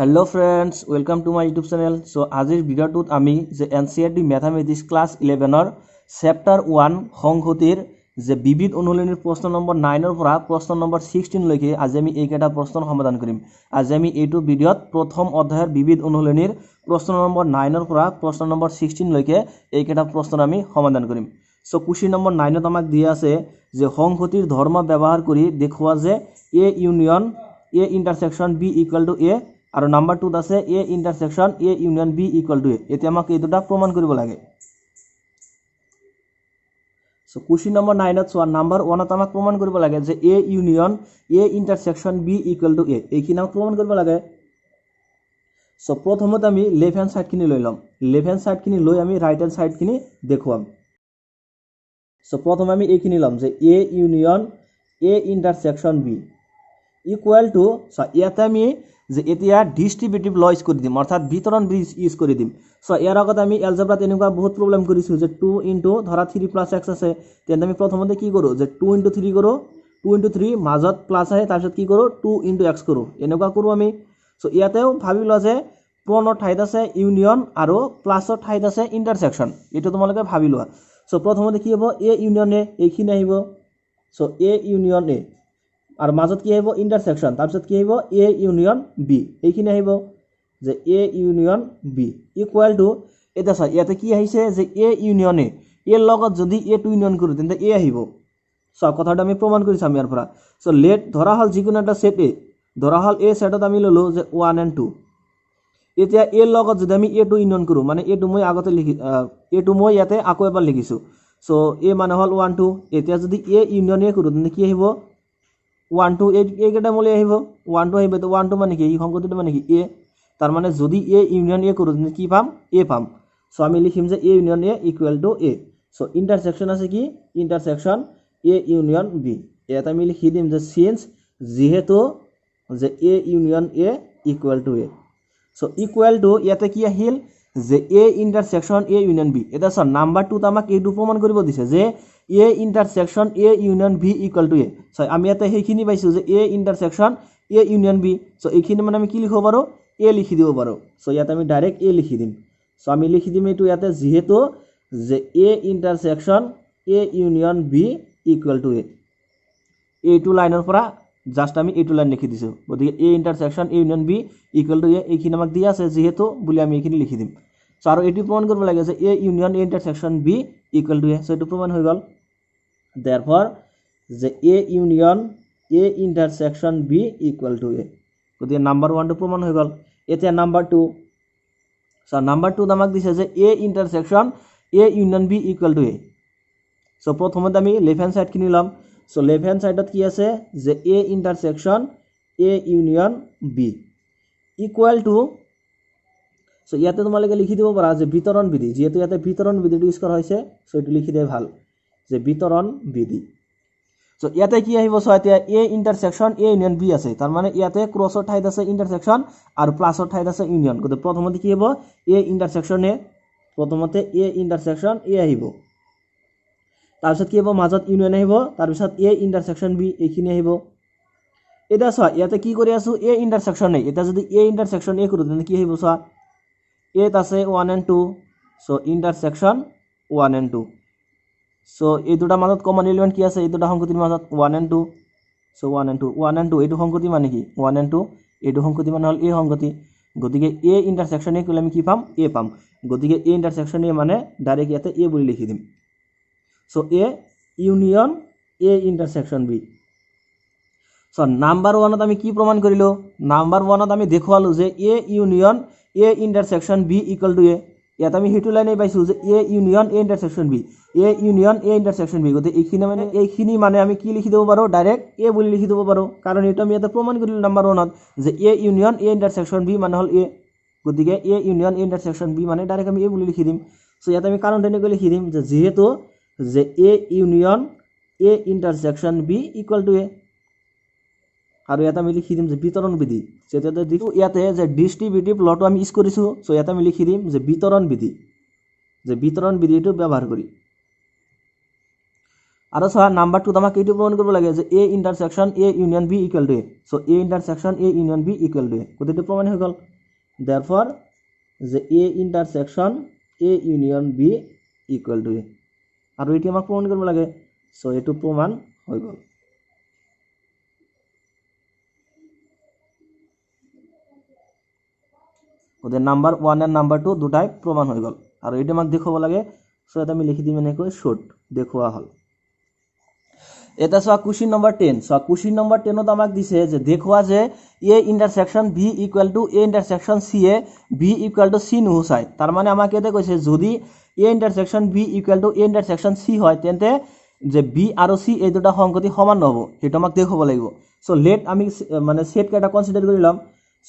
Hello friends welcome to my YouTube channel. So आजिर भिडिओटुत आमी जे एनसीईआरटी मैथमेटिक्स क्लास 11 चैप्टार 1 সংহতিৰ যে বিবিধ অনুলিনিৰ প্ৰশ্ন নম্বৰ 9 পৰা প্ৰশ্ন নম্বৰ 16 লৈকে আজি আমি এইকেইটা প্ৰশ্নৰ সমাধান কৰিম। আজি আমি এইটো ভিডিঅ'ত প্ৰথম অধ্যায়ৰ বিবিধ অনুলিনিৰ প্ৰশ্ন নম্বৰ 9 পৰা প্ৰশ্ন নম্বৰ 16 লৈকে এইকেইটা প্ৰশ্নৰ আমি সমাধান কৰিম। সো কুৱেশ্যন নম্বৰ 9 ত আমাক দিয়া আছে যে সংহতিৰ ধৰ্ম ব্যৱহাৰ কৰি দেখুৱা যে A union A ইন্টাৰসেকশন B equal to A আৰু নাম্বার 2 আছে A intersection A union B equal to A। এতিয়া আমাক এই দুটা প্ৰমাণ কৰিব লাগে। সো কুৱেশ্যন নম্বৰ 9 ত চোৱা নাম্বাৰ 1 ত আমাক প্ৰমাণ কৰিব লাগে যে A union A ইন্টাৰসেকশন B equal to A। এইখিনি আমাক প্ৰমাণ কৰিব লাগে। সো প্ৰথমতে আমি লেফট হ্যান্ড সাইড খিনি লৈ লম। লেফট হ্যান্ড সাইড খিনি লৈ আমি রাইট হ্যান্ড সাইড খিনি দেখুৱাম। সো প্ৰথমে আমি এইখিনি লম যে A union A intersection B equal two so ইয়াতে আমি যে এতিয়া ডিস্ট্রিবিউটিভ ল ইউজ কৰি দিম, অৰ্থাৎ বিতৰণ ব্ৰিজ ইউজ কৰি দিম। সো ইয়াৰ আগত আমি এলজেব্ৰাত এনেকুৱা বহুত প্ৰবলেম কৰিছো যে 2 ইনটু ধৰা 3 প্লাস x আছে, তেন্তে আমি প্ৰথমতে কি কৰো যে 2 ইনটু 3 কৰো, 2 ইনটু 3 মাজত প্লাস আহে, তাৰপিছত কি কৰো 2 ইনটু x কৰো, এনেকুৱা কৰো আমি। সো ইয়াতেও ভাবি ল যে পূৰ্ণ ঠাইত আছে ইউনিয়ন আৰু প্লাসৰ ঠাইত আছে ইন্টাৰসেকশন, এটো তোমালোকে ভাবি লোৱা। সো প্ৰথমতে কি হ'ব A ইউনিয়ন A এইখিনি আহিব। সো A ইউনিয়ন A আর মাজত কি আহিব ইন্টারসেকশন, তাৰপিছত কি আহিব A ইউনিয়ন B এইখিনি আহিব যে A union B equal to এটা চাই ইয়াতে কি আহিছে যে A ইউনিয়ন A এর লগত যদি A টু ইউনিয়ন কৰো তেন্তে A আহিব। সো কথাটা আমি প্ৰমাণ কৰিছাম ইয়াৰ পৰা। সো লেট ধৰা হল যিকোনো এটা সেট A, ধৰা হল A সেটত আমি ললো যে 1 and 2। এতিয়া A এর লগত যদি আমি A টু ইউনিয়ন কৰো মানে A টু মই আগতে লিখি A টু মই ইয়াতে আকৌ এবাৰ লিখিছো। সো A মানে হল 1 2। এতিয়া যদি A ইউনিয়ন A কৰো তেন্তে কি আহিব 1 2 এইকেইটা মূল্য আহিব 1 2 আহিব। তো 1 2 মানে কি এই সংখ্যাটো মানে কি A, তার মানে যদি A ইউনিয়ন A কৰো তেন্তে কি পাম A পাম। সো আমি লিখিম যে A union A equal to A। So intersection আছে কি ইন্টারসেকশন A ইউনিয়ন B। এটা আমি লিখি দিম যে সিন্স যেহেতু যে A union A equal to A। So equal to ইয়াতে কি আহিল যে A intersection A union B। এটা সো নাম্বার 2 ত আমাক এইটো প্ৰমাণ কৰিব দিছে যে A intersection A union B equal to A। So আমি ইয়াতে সেইখিনি পাইছো যে A intersection A union B। So এইখিনি মানে আমি কি লিখিব পাৰো A লিখি দিব পাৰো। সো ইয়াতে আমি ডাইরেক্ট A লিখি দিম। সো আমি লিখি দিম এইটো ইয়াতে যেহেতু যে A intersection A union B equal to A। এইটো লাইনৰ পৰা জাস্ট আমি এইটো লাইন লিখি দিছো, গতিকে A intersection A union B equal to A এইখিনি আমাক দিয়া আছে যেহেতু বুলি আমি এইখিনি লিখি দিম। সো আৰু এটি প্ৰমাণ কৰিব লাগে যে A union A ইন্টাৰসেকশন B equal to A। So এইটো প্ৰমাণ হৈ গল। therefore যে A union A intersection B equal to A, গতিকে নাম্বার 1 টো প্রমাণ হৈ গল। এতিয়া নাম্বার 2 সো নাম্বার 2 আমাক দিছে যে A intersection A union B equal to A। So প্ৰথমতে আমি লেফট হ্যান্ড সাইড কিনি লম। সো লেফট হ্যান্ড সাইডত কি আছে যে A intersection A union B equal two so ইয়াতে তোমালোকে লিখি দিব পাৰা যে বিতৰণ বিধি, যেহেতু ইয়াতে বিতৰণ বিধিটো ইউজ কৰা হৈছে সো এটো লিখি দিয়ে ভাল যে বিতৰণ বিধি। সো ইয়াতে কি আহিব সো এতিয়া A ইন্টাৰসেকশন A ইউনিয়ন B আছে, তাৰ মানে ইয়াতে ক্ৰসৰ ঠাইত আছে ইন্টাৰসেকশন আৰু প্লাসৰ ঠাইত আছে ইউনিয়ন, গতিকে প্ৰথমতে কি হ'ব A ইন্টাৰসেকশন A, প্ৰথমতে A ইন্টাৰসেকশন A আহিব, তাৰপিছত কি হ'ব মাজত ইউনিয়ন আহিব, তাৰপিছত A ইন্টাৰসেকশন B এইখিনি আহিব। এটা চোৱা ইয়াতে কি কৰি আছো A ইন্টাৰসেকশন A, এটা যদি A ইন্টাৰসেকশন A কৰো তেন্তে কি আহিব চোৱা A আছে 1 and 2। So intersection 1 and 2। So এই দুটা মাজত কমন এলিমেন্ট কি আছে এই দুটা সংখ্যাটিৰ মাজত 1 and 2। সো 1 and 2 1 and 2 এইটো সংখ্যাটি মানে কি 1 and 2 এইটো সংখ্যাটি মানে হল A সংখ্যাটি, গতিকে A ইন্টারসেকশন A কলে আমি কি পাম A পাম, গতিকে A ইন্টারসেকশন A মানে ডাইরেক্ট ইয়াতে A বুলি লিখি দিম। So A union A intersection B। So number 1 ত আমি কি প্ৰমাণ কৰিলো নাম্বাৰ 1 ত আমি দেখুৱালো যে A union A intersection B equal to A। ইয়াত আমি হেতু লাইনে পাইছো যে A union A intersection B A union A intersection B, গতে এইখিনি মানে আমি কি লিখি দেব পাৰো ডাইৰেক্ট A বুলি লিখি দেব পাৰো, কাৰণ এটা আমি এটা প্ৰমাণ কৰিলো নাম্বার 1 ত যে A union A intersection B মানে হল A, গতিকে A union A intersection B মানে ডাইরেক্ট আমি A বুলি লিখি দিম। সো ইয়াত আমি কাৰণ তেনেকৈ লিখি দিম যে যেহেতু যে A union A ইন্টাৰসেকশন B equal to A, আৰু ইয়াত আমি লিখি দিম যে বিতৰণ বিধি, যেটাতে দিও ইয়াতে যে ডিস্ট্ৰিবিউটিভ লটো আমি ইউজ কৰিছো। সো ইয়াত আমি লিখি দিম যে বিতৰণ বিধি, যে বিতৰণ বিধিটো ব্যৱহাৰ কৰি। আৰু চোৱা নাম্বাৰ 2 আমাক এইটো প্ৰমাণ কৰিব লাগে যে A intersection A union B equal to A। So A intersection A union B equal to A, গতিকে প্ৰমাণ হৈ গল। দেয়াৰফৰ যে A intersection A union B equal to A আৰু এতিয়া আমাক প্ৰমাণ কৰিব লাগে সো এইটো প্ৰমাণ হৈ গ'ল ওদেৰ নাম্বাৰ 1 আৰ নাম্বাৰ 2 দুটাই প্ৰমাণ হৈ গ'ল আৰু এইটো আমাক দেখাব লাগে সো এটা আমি লিখি দিম এনেকৈ শর্ট দেখুৱা হল এটা so question number 10 so question number 10 ত আমাক দিছে যে দেখুৱা যে A intersection B equal to A intersection C A B equal to C নুহুচাই তার মানে আমাক এতে কৈছে যদি A intersection B equal to A intersection C হয় তেন্তে যে বি আৰু সি এই দুটা সংগতি সমান নহব হেতু আমাক দেখাব লাগিব সো লেট আমি মানে সেট কেটা কনসিডার কৰি লম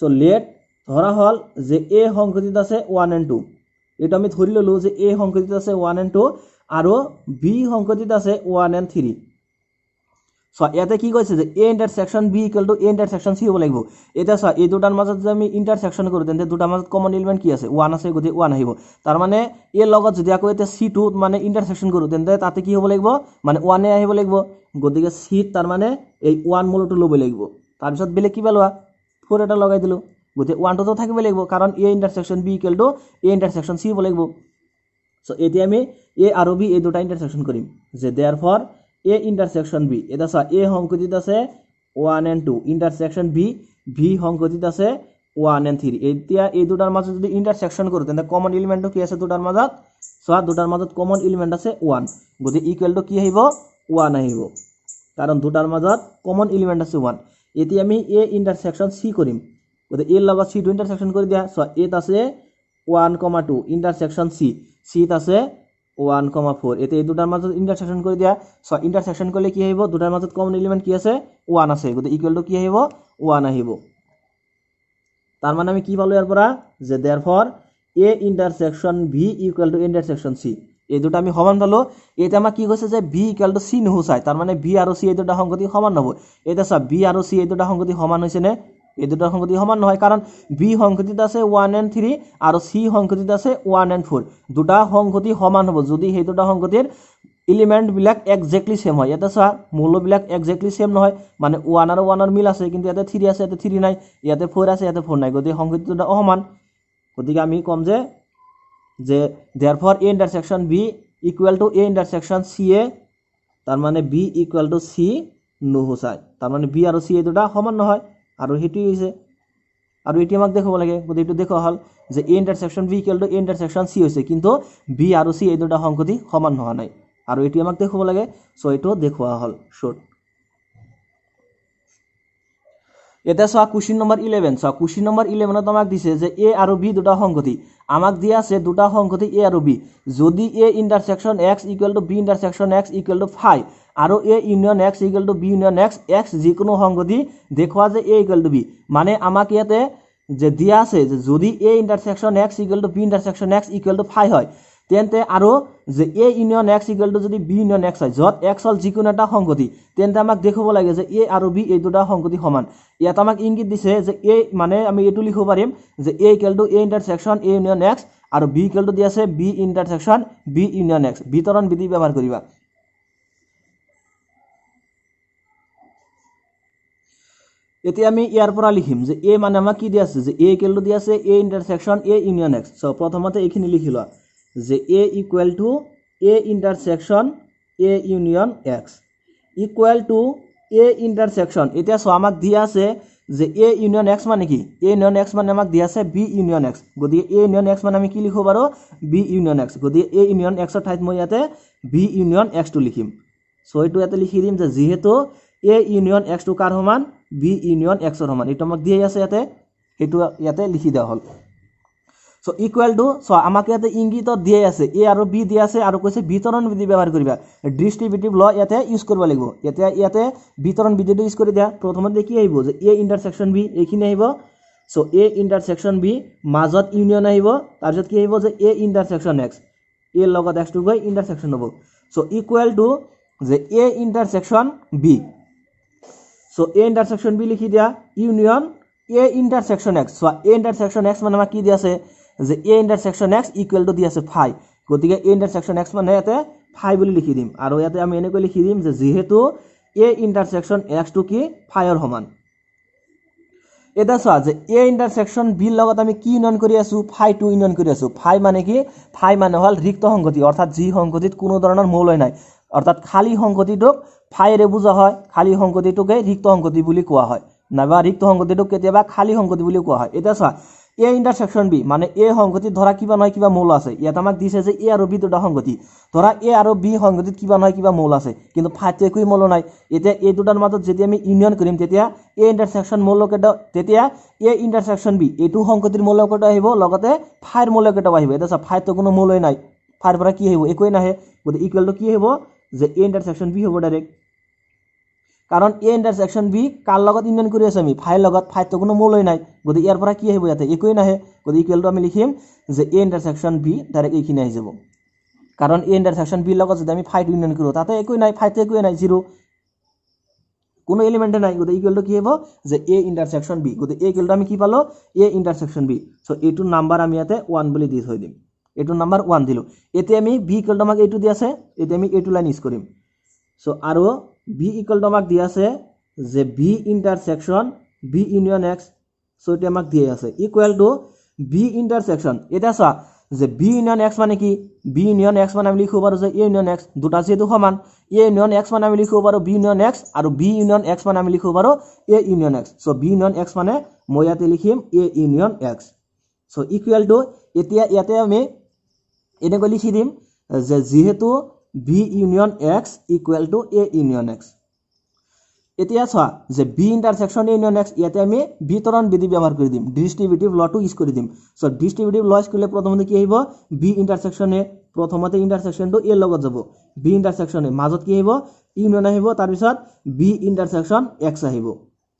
সো লেট ধৰা হল যে এ সংগতিত আছে 1 and 2 এটা আমি ধৰি ললো যে এ সংগতিত আছে 1 and 2 আৰু বি সংগতিত আছে 1 and 3 সো ইয়াতে কি কৈছে যে A intersection B equal to A intersection C হ'ব লাগিব এটা সা এই দুটাৰ মাজত যে আমি ইন্টাৰসেকশন কৰো তেন্তে দুটাৰ মাজত কমন এলিমেন্ট কি আছে 1 আছে গতি 1 আহিব তাৰ মানে এ লগত যদি আকৌ এটা c2 মানে ইন্টাৰসেকশন কৰো তেন্তে তাতে কি হ'ব লাগিব মানে 1 এ আহিব লাগিব গতিকে c তাৰ মানে এই 1 মূলটো ল'ব লাগিব তাৰ পিছত বেলে কি পালোৱা 4 এটা লগাই দিলো গতি 1 তো থাকিব লাগিব কাৰণ এ ইন্টাৰসেকশন বি ইকুয়াল টু এ ইন্টাৰসেকশন সি হ'ব লাগিব সো এতিয়া আমি এ আৰু বি এই দুটা ইন্টাৰসেকশন কৰিম যে দেয়াৰফৰ এ ইন্টারসেকশন বি এটা সা এ সংগতিত আছে 1 and 2 ইন্টারসেকশন বি বি সংগতিত আছে 1 and 3 এতিয়া এই দুটাৰ মাজত যদি ইন্টাৰসেকশন কৰো তেন্তে কমন এলিমেন্টটো কি আছে দুটাৰ মাজত সো দুটাৰ মাজত কমন এলিমেন্ট আছে 1 গতি ইকুয়াল টু কি আহিব 1 আহিব কাৰণ দুটাৰ মাজত কমন এলিমেন্ট আছে 1 এতিয়া আমি এ ইন্টাৰসেকশন সি কৰিম গতি এ লগত সি টু ইন্টাৰসেকশন কৰি দিয়া সো এত আছে 1,2 ইন্টাৰসেকশন সি সি ত আছে 1,4 এতে এই দুটাৰ মাজত ইন্টাৰসেকশন কৰি দিয়া সো ইন্টাৰসেকশন কৰিলে কি আহিব দুটাৰ মাজত কমন এলিমেন্ট কি আছে 1 আছে গতি ইকুয়াল টু কি আহিব 1 আহিব তাৰ মানে আমি কি পালো ইয়াৰ পৰা যে therefore A intersection B equal to intersection C এই দুটা আমি সমান পালো এটা আমাক কি কৈছে যে বি ইকুয়াল টু সি নুহুচাই তাৰ মানে বি আৰু সি এই দুটা সংগতি সমান নহব এটা সা বি আৰু সি এই দুটা সংগতি সমান হৈছে নে এই দুটা সংগতি সমান নহয় কাৰণ বি সংগতিত আছে 1 and 3 আৰু সি সংগতিত আছে 1 and 4 দুটা সংগতি সমান হ'ব যদি এই দুটা সংগতিৰ এলিমেন্ট বিলাক এক্স্যাক্টলি সেম হয় এটা সা মূল বিলাক এক্স্যাক্টলি সেম নহয় মানে 1 আৰু 1 ৰ মিল আছে কিন্তু ইয়াতে 3 আছে ইয়াতে 3 নাই ইয়াতে 4 আছে ইয়াতে 4 নাই গতি সংগতি দুটা অসমান গতিকে আমি কম যে therefore a intersection b equal to a intersection ca তাৰ মানে b equal to c নুহুচাই তাৰ মানে b আৰু c এই দুটা সমান নহয় আৰু হেতু হৈছে আৰু এটি আমাক দেখাব লাগে গতি এটো দেখা হল যে a intersection b equal to a intersection c হৈছে কিন্তু b আৰু c এই দুটা সংগতি সমান হোৱা নাই আৰু এটি আমাক দেখাব লাগে সো এটো দেখুৱা হল শৰ্ট এটা so question number 11 so question number 11 ত আমাক দিছে যে a আৰু b দুটা সংগতি আমাক দিয়া আছে দুটা সংগতি a আৰু b যদি a ইন্টাৰসেকশন x equal to b ইন্টাৰসেকশন x equal to 5 আৰু a union x equal to b union x x যিকোনো সংগতি দেখুৱা যে a ইকুয়াল টু b মানে আমাক ইয়াতে যে দিয়া আছে যে যদি a intersection x equal to b intersection x equal to 5 হয় তেন্তে আৰু যে a union x equal to যদি b ইউনিয়ন x হয় যত x হল যিকোনো এটা সংগতি তেন্তে আমাক দেখাব লাগে যে a আৰু b এই দুটা সংগতি সমান ইয়াত আমাক ইংগিত দিছে যে a মানে আমি এটো লিখিব পাৰিম যে a equal to a ইন্টাৰসেকশন a union x আৰু b ইকুয়াল টু দি আছে b ইন্টাৰসেকশন b ইউনিয়ন x বিতৰণ বিধি ব্যৱহাৰ কৰিবা এতিয়া আমি ইয়াৰ পৰা লিখিম যে a মানে আমাক কি দি আছে যে a ইকুয়াল টু দি আছে a intersection a union x so প্ৰথমতে এইখিনি লিখিলা যে a equal to a intersection a union x equal to a intersection এতিয়া সো আমাক দি আছে যে a ইউনিয়ন x মানে কি a ইউনিয়ন x মানে আমাক দি আছে b ইউনিয়ন x গতি a ইউনিয়ন x মানে আমি কি লিখব পাৰো b ইউনিয়ন x গতি a ইউনিয়ন x ৰ ঠাইত মই ইয়াতে b ইউনিয়ন x টো লিখিম সো এটো ইয়াতে লিখি দিম যে যেহেতু a ইউনিয়ন x টো কাৰ সমান b ইউনিয়ন x ৰ সমান এটো আমাক দি আছে ইয়াতে এটো ইয়াতে লিখি দিয়া হল সো ইকুয়াল টু সো আমাক ইয়াতে ইংগিত দিয়ে আছে a আৰু b দিয়া আছে আৰু কৈছে বিতৰণ বিধি ব্যৱহাৰ কৰিবা ডিস্ট্ৰিবিউটিভ ল ইয়াতে ইউজ কৰিব লাগিব ইয়াতে বিতৰণ বিধিটো ইউজ কৰি দিয়া প্ৰথমতে কি আহিব যে a ইন্টারসেকশন b এইখিনি আহিব সো a ইন্টারসেকশন b মাজত ইউনিয়ন আহিব তাৰ পিছত কি আহিব যে a ইন্টারসেকশন x a লগত x টো গৈ ইন্টারসেকশন হ'ব সো ইকুয়াল টু যে a intersection b so a intersection b লিখি দিয়া union a intersection x so a intersection x মানে আমাক কি দি আছে যে a intersection x equal to the আছে 5 গতিকে a ইন্টারসেকশন x মানে ইয়াতে 5 বুলি লিখি দিম আৰু ইয়াতে আমি এনেকৈ লিখি দিম যে যেহেতু a ইন্টাৰসেকশন x টো কি 5 ৰ সমান এটা চোৱা যে এ ইণ্টাৰচেকশ্যন বিৰ লগত আমি কি ইউনিয়ন কৰি আছোঁ ফাইটো ইউনিয়ন কৰি আছোঁ ফাই মানে কি ফাই মানে হ'ল ৰিক্ত সংগতি অৰ্থাৎ যি সংগতিত কোনো ধৰণৰ মৌলয় নাই অৰ্থাৎ খালী সংগতিটোক ফাইৰে বুজা হয় খালী সংগতিটোকে ৰিক্ত সংগতি বুলি কোৱা হয় নাইবা ৰিক্ত সংগতিটোক কেতিয়াবা খালী সংগতি বুলি কোৱা হয় এটা চোৱা এ ইণ্টাৰচেকশ্যন বি মানে এ সংগতিত ধৰা কিবা নহয় কিবা মৌল আছে ইয়াত আমাক দিছে যে এ আৰু বি দুটা সংগতি ধৰা এ আৰু বি সংগতিত কিবা নহয় কিবা মৌল আছে কিন্তু ফাইটো একোই মৌল নাই এতিয়া এই দুটাৰ মাজত যদি আমি ইউনিয়ন কৰিম তেতিয়া এ ইণ্টাৰচেকশ্যন মৌলকেইটা তেতিয়া এ ইণ্টাৰচেকশ্যন বি এইটো সংগতিৰ মৌলকেইটা আহিব লগতে ফাইৰ মৌলকেইটাও আহিব এটা চা ফাইটো কোনো মৌলই নাই ফাইৰ পৰা কি আহিব একোই নাহে গতিকে ইকুৱেলটো কি হ'ব যে এ ইণ্টাৰচেকশ্যন বি হ'ব ডাইৰেক্ট কাৰণ এ ইণ্টাৰচেকশ্যন বি কাৰ লগত ইউনিয়ন কৰি আছোঁ আমি ফাইৰ লগত ফাইটো কোনো মৌলই নাই গতিকে ইয়াৰ পৰা কি আহিব ইয়াতে একোই নাহে গতিকে ইকুৱেলটো আমি লিখিম যে এ ইণ্টাৰচেকশ্যন বি ডাইৰেক্ট এইখিনি আহি যাব কাৰণ এ ইণ্টাৰচেকশ্যন বিৰ লগত যদি আমি ফাইটো ইউনিয়ন কৰোঁ তাতে একোই নাই ফাইটো একোই নাই জিৰ' কোনো এলিমেণ্টে নাই গতিকে ইকুৱেলটো কি হ'ব যে এ ইণ্টাৰচেকশ্যন বি গতিকে এই ইকুৱেলটো আমি কি পালোঁ এ ইণ্টাৰচেকশ্যন বি চ' এইটো নাম্বাৰ আমি ইয়াতে 1 বুলি দি থৈ দিম এইটো নাম্বাৰ 1 দিলোঁ এতিয়া আমি বি ইকুৱেলটো আমাক এইটো দি আছে এতিয়া আমি এইটো লাইন ইউজ কৰিম চ' আৰু বি ইকুৱেলটো আমাক দি আছে যে B intersection B union X চ' এতিয়া আমাক দিয়ে আছে ইকুৱেল টু বি ইণ্টাৰচেকশ্যন এতিয়া চোৱা যে বি ইউনিয়ন এক্স মানে কি বি ইউনিয়ন এক্স মানে আমি লিখিব পাৰোঁ যে এ ইউনিয়ন এক্স দুটা যিহেতু সমান এ ইউনিয়ন এক্স মানে আমি লিখিব পাৰোঁ বি ইউনিয়ন এক্স আৰু বি ইউনিয়ন এক্স মানে আমি লিখিব পাৰোঁ A union X so' B union X মানে মই ইয়াতে লিখিম A union X so' equal to এতিয়া ইয়াতে আমি এনেকৈ লিখি দিম যে যিহেতু B union X equal to A union X এতিয়া চোৱা যে B intersection A union X ইয়াতে আমি বিতৰণ বিধি ব্যৱহাৰ কৰি দিম ডিষ্ট্ৰিবিউটিভ লটো ইউজ কৰি দিম চ' ডিষ্ট্ৰিবিউটিভ ল ইউজ কৰিলে প্ৰথমতে কি আহিব বি ইণ্টাৰচেকশ্যন এ প্ৰথমতে ইণ্টাৰচেকশ্যনটো এৰ লগত যাব বি ইণ্টাৰচেকশ্যন এ মাজত কি আহিব ইউনিয়ন আহিব তাৰপিছত বি ইণ্টাৰচেকশ্যন এক্স আহিব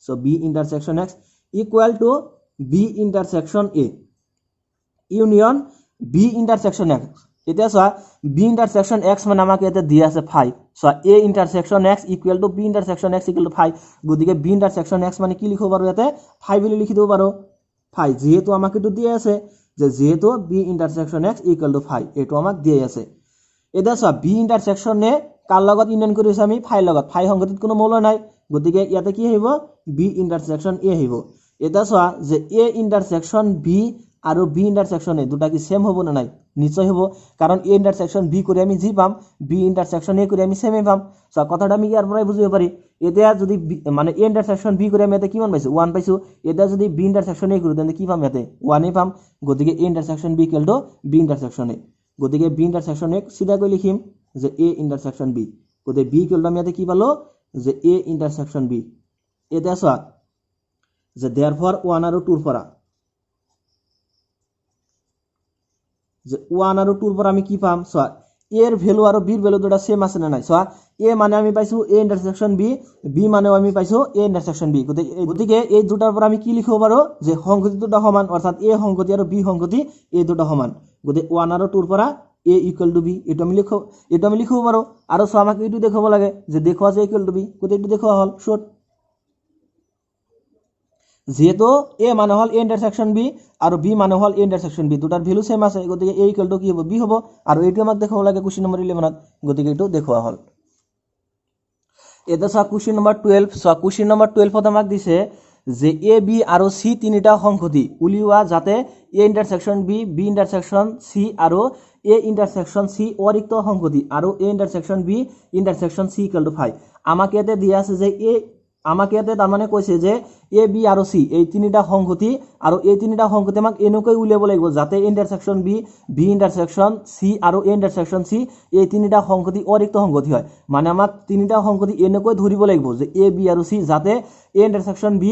চ' B intersection X equal to B intersection A union B intersection X এতিয়া চোৱা বি ইণ্টাৰচেকশ্যন এক্স মানে আমাক ইয়াতে দি আছে ফাই চোৱা A intersection X equal to B intersection X equal to phi গতিকে বি ইণ্টাৰচেকশ্যন এক্স মানে কি লিখিব পাৰোঁ ইয়াতে ফাই বুলি লিখি দিব পাৰোঁ ফাই যিহেতু আমাক এইটো দিয়ে আছে যে যিহেতু B intersection X equal to phi এইটো আমাক দিয়ে আছে এতিয়া চোৱা বি ইণ্টাৰচেকশ্যনে কাৰ লগত ইউনিয়ন কৰি আছে আমি ফাইৰ লগত ফাই সংগতিত কোনো মৌল নাই গতিকে ইয়াতে কি আহিব বি ইণ্টাৰচেকশ্যন এ আহিব এতিয়া চোৱা যে এ ইণ্টাৰচেকশ্যন বি আৰু বি ইণ্টাৰচেকশ্যন এ দুটা কি সেম হ'ব নে নাই নিশ্চয় হ'ব কাৰণ এ ইণ্টাৰচেকশ্যন বি কৰি আমি যি পাম বি ইণ্টাৰচেকশ্যন এ কৰি আমি সেমে পাম চোৱা কথাটো আমি ইয়াৰ পৰাই বুজিব পাৰি এতিয়া যদি মানে এ ইণ্টাৰচেকশ্যন বি কৰি আমি ইয়াতে কিমান পাইছোঁ 1 পাইছোঁ এতিয়া যদি বি ইণ্টাৰচেকশ্যন এ কৰোঁ তেন্তে কি পাম ইয়াতে 1 পাম গতিকে A intersection B equal to B intersection A গতিকে বি ইণ্টাৰচেকশ্যন এ চিধাকৈ লিখিম যে এ ইণ্টাৰচেকশ্যন বি গতিকে বি ইকুৱেল টু আমি ইয়াতে কি পালোঁ যে এ ইণ্টাৰচেকশ্যন বি এতিয়া চোৱা যে দেয়াৰফৰ 1 আৰু 2 পৰা যে 1 আৰু 2 পৰা আমি কি পাম চোৱা এৰ ভ্যালু আৰু বিৰ ভ্যালু দুটা সেম আছে না নাই চোৱা এ মানে আমি পাইছো এ ইন্টাৰসেকশন বি মানেও আমি পাইছো এ ইন্টাৰসেকশন বি গতিকে এই দুটাৰ পৰা আমি কি লিখিব পাৰো যে সংগতি দুটা সমান অৰ্থাৎ এ সংগতি আৰু বি সংগতি এই দুটা সমান গতিকে 1 আৰু 2 পৰা a equal to b এটা আমি লিখিব পাৰো আৰু সো আমাক এইটো দেখাব লাগে যে দেখোৱা যে equal to b গতিকে এইটো দেখোৱা হল শৰ্ট যেহেতু a মানে হল a ইন্টাৰসেকশন b আৰু b মানে হল a ইন্টাৰসেকশন b দুটাৰ ভ্যালু সেম আছে গতিকে a equal to কি হ'ব b হ'ব আৰু এইটো আমাক দেখাব লাগে কোশ্চেন নম্বৰ 11 ত গতিকে এইটো দেখোৱা হল এটা সা question number 12 so question number 12 ত আমাক দিছে যে a b আৰু c তিনিটা সংগতি উলিওৱা যাতে a ইন্টাৰসেকশন b b ইন্টাৰসেকশন c আৰু a ইন্টাৰসেকশন c অৰিক্ত সংগতি আৰু a intersection b intersection c equal to 5 আমাক ইয়াতে দিয়া আছে যে আমাক ইয়াতে তাৰ মানে কৈছে যে a b আৰু c এই তিনিটা সংগতি আৰু এই তিনিটা সংগতি আমাক এনেকৈ উলিয়াব লাগিব যাতে ইন্টাৰসেকশন b b ইন্টাৰসেকশন c আৰু a ইন্টাৰসেকশন c এই তিনিটা সংগতি অৰিক্ত সংগতি হয় মানে আমাক তিনিটা সংগতি এনেকৈ ধৰিব লাগিব যে a b আৰু c যাতে a ইন্টাৰসেকশন b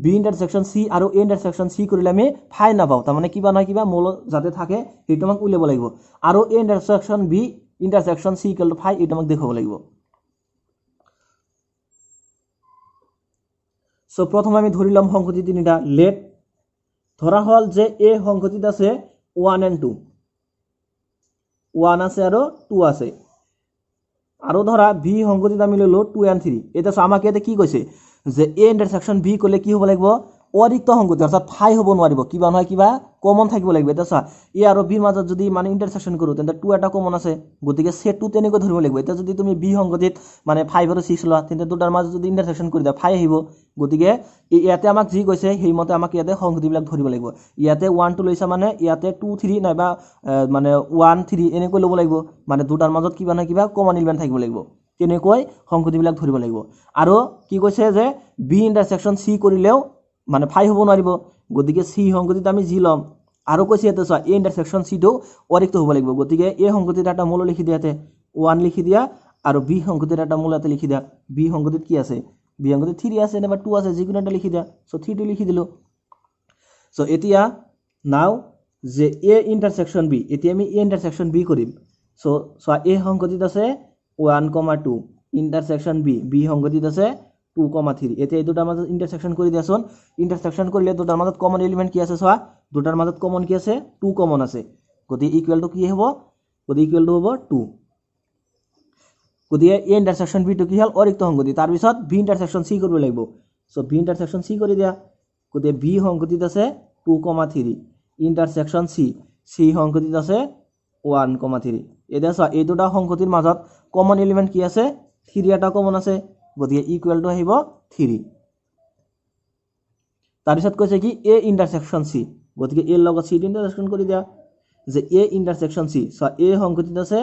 b ইন্টাৰসেকশন c আৰু a ইন্টাৰসেকশন c কৰিলে আমি ফাই নাপাও তাৰ মানে কিবা নহয় কিবা মূল যাতে থাকে সেইটো আমাক উলিয়াব লাগিব আৰু a intersection b intersection c equal to 5 এটা আমাক দেখাব লাগিব সো প্রথম আমি ধরিলাম সংগতি তিনিটা লেট ধরা হল যে এ সংগতিত আছে 1 and 2 1 আছে আৰু 2 আছে আৰু ধৰা বি সংগতিত আমি ললো 2 and 3 এটা আমাক এতে কি কৈছে যে এ ইন্টারসেকশন বি কৰিলে কি হ'ব লাগিব অৰিক্ত সংগতি অৰ্থাৎ ফাই হ'ব নোৱাৰিব কিবা নহয় কিবা কমন থাকিব লাগিব এটা চা এ আৰু বিৰ মাজত যদি মানে ইন্টাৰসেকশন কৰো তেন্তে 2 এটা কমন আছে গতিকে সে 2 তেনেকৈ ধৰিব লাগিব এটা যদি তুমি বি সংগতিত মানে 5 আৰু 6 লোৱা তেন্তে দুটাৰ মাজত যদি ইন্টাৰসেকশন কৰি দিয়া 5 আহিব গতিকে ইয়াতে আমাক যি কৈছে সেইমতে আমাক ইয়াতে সংগতিবিলাক ধৰিব লাগিব ইয়াতে 1 2 লৈছা মানে ইয়াতে 2 3 নাইবা মানে 1 3 এনেকৈ ল'ব লাগিব মানে দুটাৰ মাজত কিবা না কিবা কমন এলিমেন্ট থাকিব লাগিব তেনেকৈ সংগতিবিলাক ধৰিব লাগিব আৰু কি কৈছে যে বি ইন্টাৰসেকশন সি কৰিলেও মানে 5 হ'ব নোৱাৰিব গতিকে সি সংগতিত আমি জি লম আৰু কৈছে এতে চোৱা এ ইন্টাৰসেকশন সি টো অৰিক্ত হ'ব লাগিব গতিকে এ সংগতিত এটা মূল লিখি দিয়াতে 1 লিখি দিয়া আৰু বি সংগতিত এটা মূল এটা লিখি দিয়া বি সংগতিত কি আছে বি সংগতিত 3 আছে নাইবা 2 আছে যিকোনো এটা লিখি দিয়া সো 3 টো লিখি দিলো সো এতিয়া নাও যে এ ইন্টারসেকশন বি এতিয়া আমি এ ইন্টারসেকশন বি কৰিম সো এ সংগতিত আছে 1,2 ইন্টাৰসেকশন বি বি সংগতিত আছে 2,3 এতিয়া এই দুটাৰ মাজত ইন্টাৰসেকশন কৰি দিয়াছোন ইন্টাৰসেকশন কৰিলে দুটাৰ মাজত কমন এলিমেন্ট কি আছে সোৱা দুটাৰ মাজত কমন কি আছে 2 কমন আছে গতি ইকুয়াল টু কি হ'ব গতি ইকুয়াল টু হ'ব 2 গতি এ ইন্টারসেকশন বি টু কি হল অৰিক্ত সংগতি তাৰ পিছত বি ইন্টাৰসেকশন সি কৰিব লাগিব সো বি ইন্টাৰসেকশন সি কৰি দিয়া গতি বি সংগতিত আছে 2,3 ইন্টাৰসেকশন সি সি সংগতিত আছে 1,3 এটা চোৱা এই দুটা সংগতিৰ মাজত কমন এলিমেন্ট কি আছে 3 এটা কমন আছে গতি ইকুয়াল টু আহিব 3 তাৰ পিছত কৈছে কি এ ইন্টাৰসেকশন সি গতি এ লগত সি ইন্টাৰসেকশন কৰি দিয়া যে এ ইন্টাৰসেকশন সি চোৱা এ সংগতিত আছে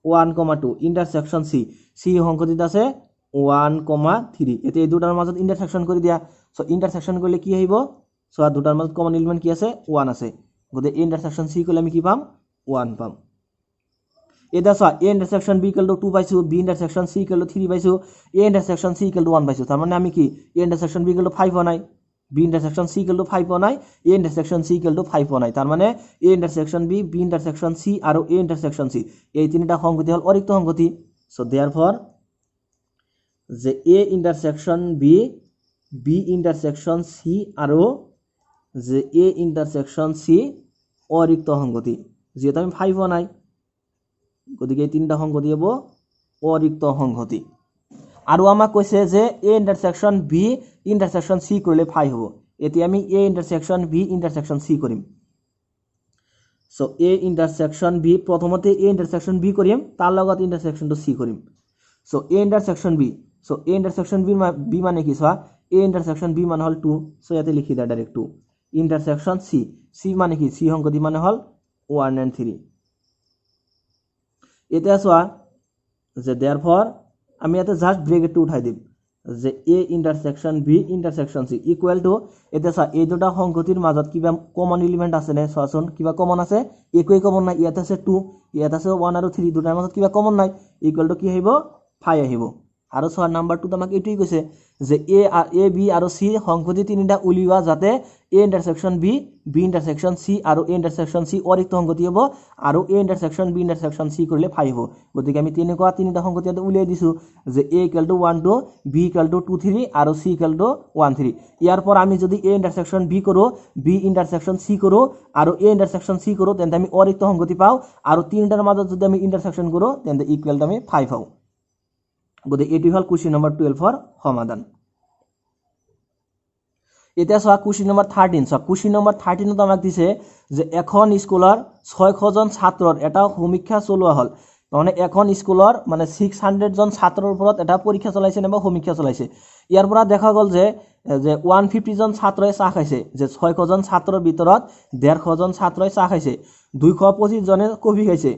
1,2 ইন্টাৰসেকশন সি সি সংগতিত আছে 1,3 এতিয়া এই দুটাৰ মাজত ইন্টাৰসেকশন কৰি দিয়া সো ইন্টাৰসেকশন কৰিলে কি আহিব সো দুটাৰ মাজত কমন এলিমেন্ট কি আছে 1 আছে গতি ইন্টাৰসেকশন সি কৰিলে আমি কি পাম 1 পাম এটা so A intersection B equal to 2 পাইছো B intersection C equal to 3 পাইছো A intersection C equal to 1 পাইছো তাৰ মানে আমি কি A intersection B equal to 5 হোৱা নাই B intersection C equal to 5 হোৱা নাই এ ইন্টাৰসেকশন সি ইকুয়াল টু 5 হোৱা নাই তাৰ মানে এ ইন্টাৰসেকশন বি বি ইন্টাৰসেকশন সি আৰু এ ইন্টাৰসেকশন সি এই তিনিটা সংগতি হল অৰিক্ত সংগতি সো देयरफॉर যে এ ইন্টাৰসেকশন বি বি ইন্টাৰসেকশন সি আৰু যে এ ইন্টাৰসেকশন সি অৰিক্ত সংগতি যেটা আমি 5 হোৱা নাই গতিকে এই তিনিটা সংগতি হ'ব অৰিক্ত সংগতি আৰু আমাক কৈছে যে এ ইন্টাৰসেকশন বি ইন্টাৰসেকশন সি কৰিলে 5 হ'ব এতিয়া আমি এ ইন্টাৰসেকশন বি ইন্টাৰসেকশন সি কৰিম সো এ ইন্টাৰসেকশন বি প্ৰথমতে এ ইন্টাৰসেকশন বি কৰিম তাৰ লগত ইন্টাৰসেকশন টু সি কৰিম সো এ ইন্টাৰসেকশন বি সো এ ইন্টাৰসেকশন বি মানে কি সোৱা এ ইন্টারসেকশন বি মানে হল 2 সো ইয়াতে লিখি দিয়া ডাইরেক্ট 2 ইন্টারসেকশন সি সি মানে কি সি সংগতি মানে হল 1 and 3 এতিয়া সোৱা যে देयरफॉर আমি ইয়াতে জাস্ট ব্রেকেট টু উঠাই দিম যে A intersection B intersection C equal to এটা চা এই দুটা সংগতিৰ মাজত কিবা কমন এলিমেন্ট আছে নে সোৱাচোন কিবা কমন আছে একোই কমন নাই ইয়াতে আছে 2 ইয়াতে আছে 1 আৰু 3 দুটাৰ মাজত কিবা কমন নাই ইকুয়াল টু কি আহিব 5 আহিব আৰু সোৱা নাম্বাৰ 2 আমাক এটোই কৈছে যে এ বি আৰু সি সংগতি তিনিটা উলিওৱা যাতে এ ইন্টাৰসেকশন বি বি ইন্টাৰসেকশন সি আৰু এ ইন্টাৰসেকশন সি অৰিক্ত সংগতি হ'ব আৰু এ ইন্টাৰসেকশন বি ইন্টাৰসেকশন সি কৰিলে 5 হ'ব গতিকে আমি তেনেকুৱা তিনিটা সংগতি উলিয়াই দিছো যে A equal to 1 2 B equal to 2 3 আৰু সি ইকুয়াল টু 1 3 ইয়াৰ পৰা আমি যদি এ ইন্টাৰসেকশন বি কৰো বি ইন্টাৰসেকশন সি কৰো আৰু এ ইন্টাৰসেকশন সি কৰো তেন্তে আমি অৰিক্ত সংগতি পাও আৰু তিনিটাৰ মাজত যদি আমি ইন্টাৰসেকশন কৰো তেন্তে ইকুয়াল টু আমি 5 পাও গতিকে এটি হল কোশ্চেন নম্বৰ 12 ৰ সমাধান এতিয়া সোৱা কোশ্চেন নম্বৰ 13 সোৱা কোশ্চেন নম্বৰ 13 ত আমাক দিছে যে এখন স্কুলৰ 600 জন ছাত্ৰৰ এটা সমীক্ষা চলোৱা হল মানে এখন স্কুলৰ মানে 600 জন ছাত্ৰৰ ওপৰত এটা পৰীক্ষা চলাইছে nebo সমীক্ষা চলাইছে ইয়াৰ পৰা দেখা গল যে 150 জন ছাত্ৰই চাহ খাইছে যে 600 জন ছাত্ৰৰ ভিতৰত 150 জন ছাত্ৰই চাহ খাইছে 225 জনে কফি খাইছে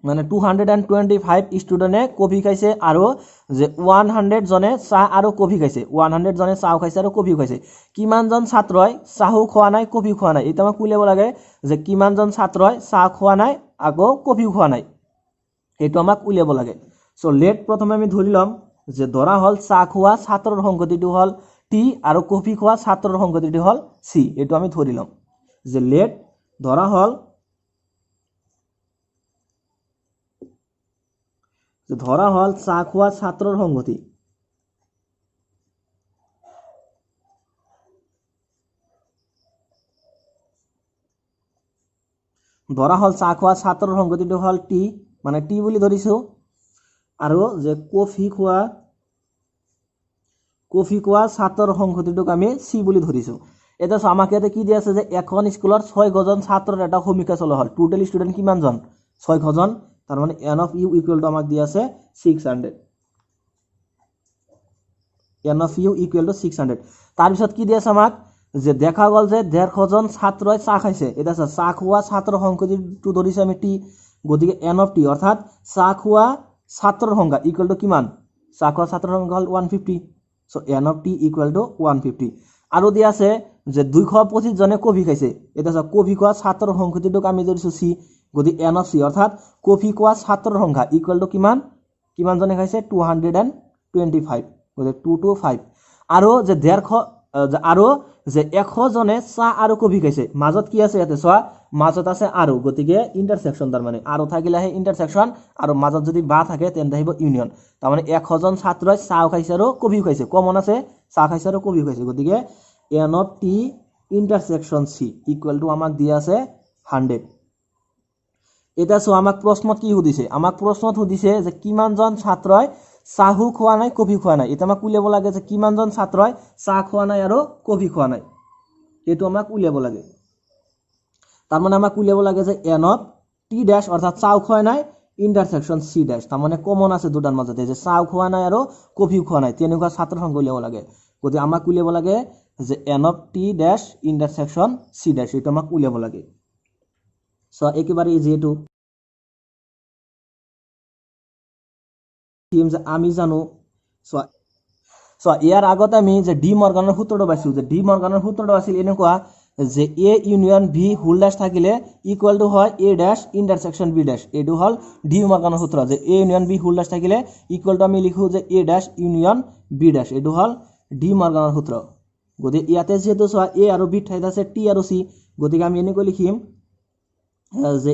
মানে 225 স্টুডেন্টে কফি খাইছে আৰু যে 100 জনে চাহ আৰু কফি খাইছে 100 জনে চাহ খাইছে আৰু কফি খাইছে কিমান জন ছাত্ৰই চাহু খোৱা নাই কফি খোৱা নাই এটা আমাক উলিয়াব লাগে যে কিমান জন ছাত্ৰই চাহ খোৱা নাই আকৌ কফি খোৱা নাই এটো আমাক উলিয়াব লাগে সো লেট প্ৰথমে আমি ধৰি লম যে ধৰা হল চাহ খোৱা ছাত্ৰৰ সংগতিটো হল টি আৰু কফি খোৱা ছাত্ৰৰ সংগতিটো হল সি এটো আমি ধৰি লম যে লেট ধৰা হল চাহ খোৱা ছাত্ৰৰ সংগতি ধৰা হল চাহ খোৱা ছাত্ৰৰ সংগতিটো হল টি মানে টি বুলি ধৰিছো আৰু যে কফি কফি খোৱা ছাত্ৰৰ সংখ্যাটোক আমি চি বুলি ধৰিছোঁ। এতিয়া চাওঁ আমাক ইয়াতে কি দিয়া আছে যে এখন স্কুলত 6জন ছাত্ৰৰ এটা সমীক্ষা চলোৱা হ'ল। টোটেল ষ্টুডেণ্ট কিমানজন? 6জন। তাৰ মানে n of U equal to আমাক দিয়া আছে 600। N of U equal to 600। তাৰপিছত কি দিয়া আছে আমাক যে দেখা গ'ল যে 150জন ছাত্ৰই চাহ খাইছে। এতিয়া চাহ খোৱা ছাত্ৰৰ সংখ্যাটো ধৰিছে আমি টি, গতিকে এন অফ টি অৰ্থাৎ চাহ খোৱা ছাত্ৰৰ সংখ্যা ইকুৱেল টু কিমান? চাহ খোৱা ছাত্ৰৰ সংখ্যা হ'ল 150। So' n of T equal to 150। আৰু দিয়া আছে যে 225জনে কফি খাইছে। এতিয়া চাওক কফি খোৱা ছাত্ৰৰ সংখ্যাটোক আমি ধৰিছোঁ চি, গতিকে এন অফ চি অৰ্থাৎ কফি খোৱা ছাত্ৰৰ সংখ্যা ইকুৱেল টু কিমান? কিমানজনে খাইছে? 225, গতিকে 225। আৰু যে 100জনে চাহ আৰু কফি খাইছে। মাজত কি আছে ইয়াতে চোৱা, মাজত আছে আৰু, গতিকে ইণ্টাৰচেকশ্যন। তাৰমানে আৰু থাকিলেহে ইণ্টাৰচেকশ্যন, আৰু মাজত যদি বা থাকে তেন্তে আহিব ইউনিয়ন। তাৰমানে 100জন ছাত্ৰই চাহ খাইছে আৰু কফিও খাইছে, কমন আছে চাহ খাইছে আৰু কফিও খাইছে, গতিকে N of T intersection C equal to আমাক দিয়া আছে 100। এতিয়া চোৱা আমাক প্ৰশ্নত কি সুধিছে? আমাক প্ৰশ্নত সুধিছে যে কিমানজন ছাত্ৰই চাহো খোৱা নাই কফি খোৱা নাই। এতিয়া আমাক উলিয়াব লাগে যে কিমানজন ছাত্ৰই চাহ খোৱা নাই আৰু কফি খোৱা নাই, এইটো আমাক উলিয়াব লাগে। তাৰমানে আমাক উলিয়াব লাগে যে এন অফ টি ডেছ অৰ্থাৎ চাহ খোৱা নাই ইণ্টাৰচেকশ্যন চি ডেছ। তাৰমানে কমন আছে দুটাৰ মাজতে যে চাহ খোৱা নাই আৰু কফি খোৱা নাই, তেনেকুৱা ছাত্ৰৰ সংখ্যা উলিয়াব লাগে। গতিকে আমাক উলিয়াব লাগে যে n of T dash intersection C dash, এইটো আমাক উলিয়াব লাগে। চ' একেবাৰে ইজি এইটো। আমি জানো ইয়াৰ আগত আমি যে ডি মৰ্গানৰ সূত্ৰটো পাইছোঁ, যে ডি মৰ্গানৰ সূত্ৰটো আছিল এনেকুৱা যে এ ইউনিয়ন ভি হোল ডেছ থাকিলে ইকুৱেল টু হয় এ ডেছ ইণ্টাৰচেকশ্যন বি ডেছ। এইটো হ'ল ডি মৰ্গানৰ সূত্ৰ, যে এ ইউনিয়ন বি হোল ডেছ থাকিলে ইকুৱেল টু আমি লিখোঁ যে এ ডেছ ইউনিয়ন বি ডেছ। এইটো হ'ল ডি মৰ্গানৰ সূত্ৰ। গতিকে ইয়াতে যিহেতু চোৱা এ আৰু বি ঠাইত আছে টি আৰু চি, গতিকে আমি এনেকৈ লিখিম যে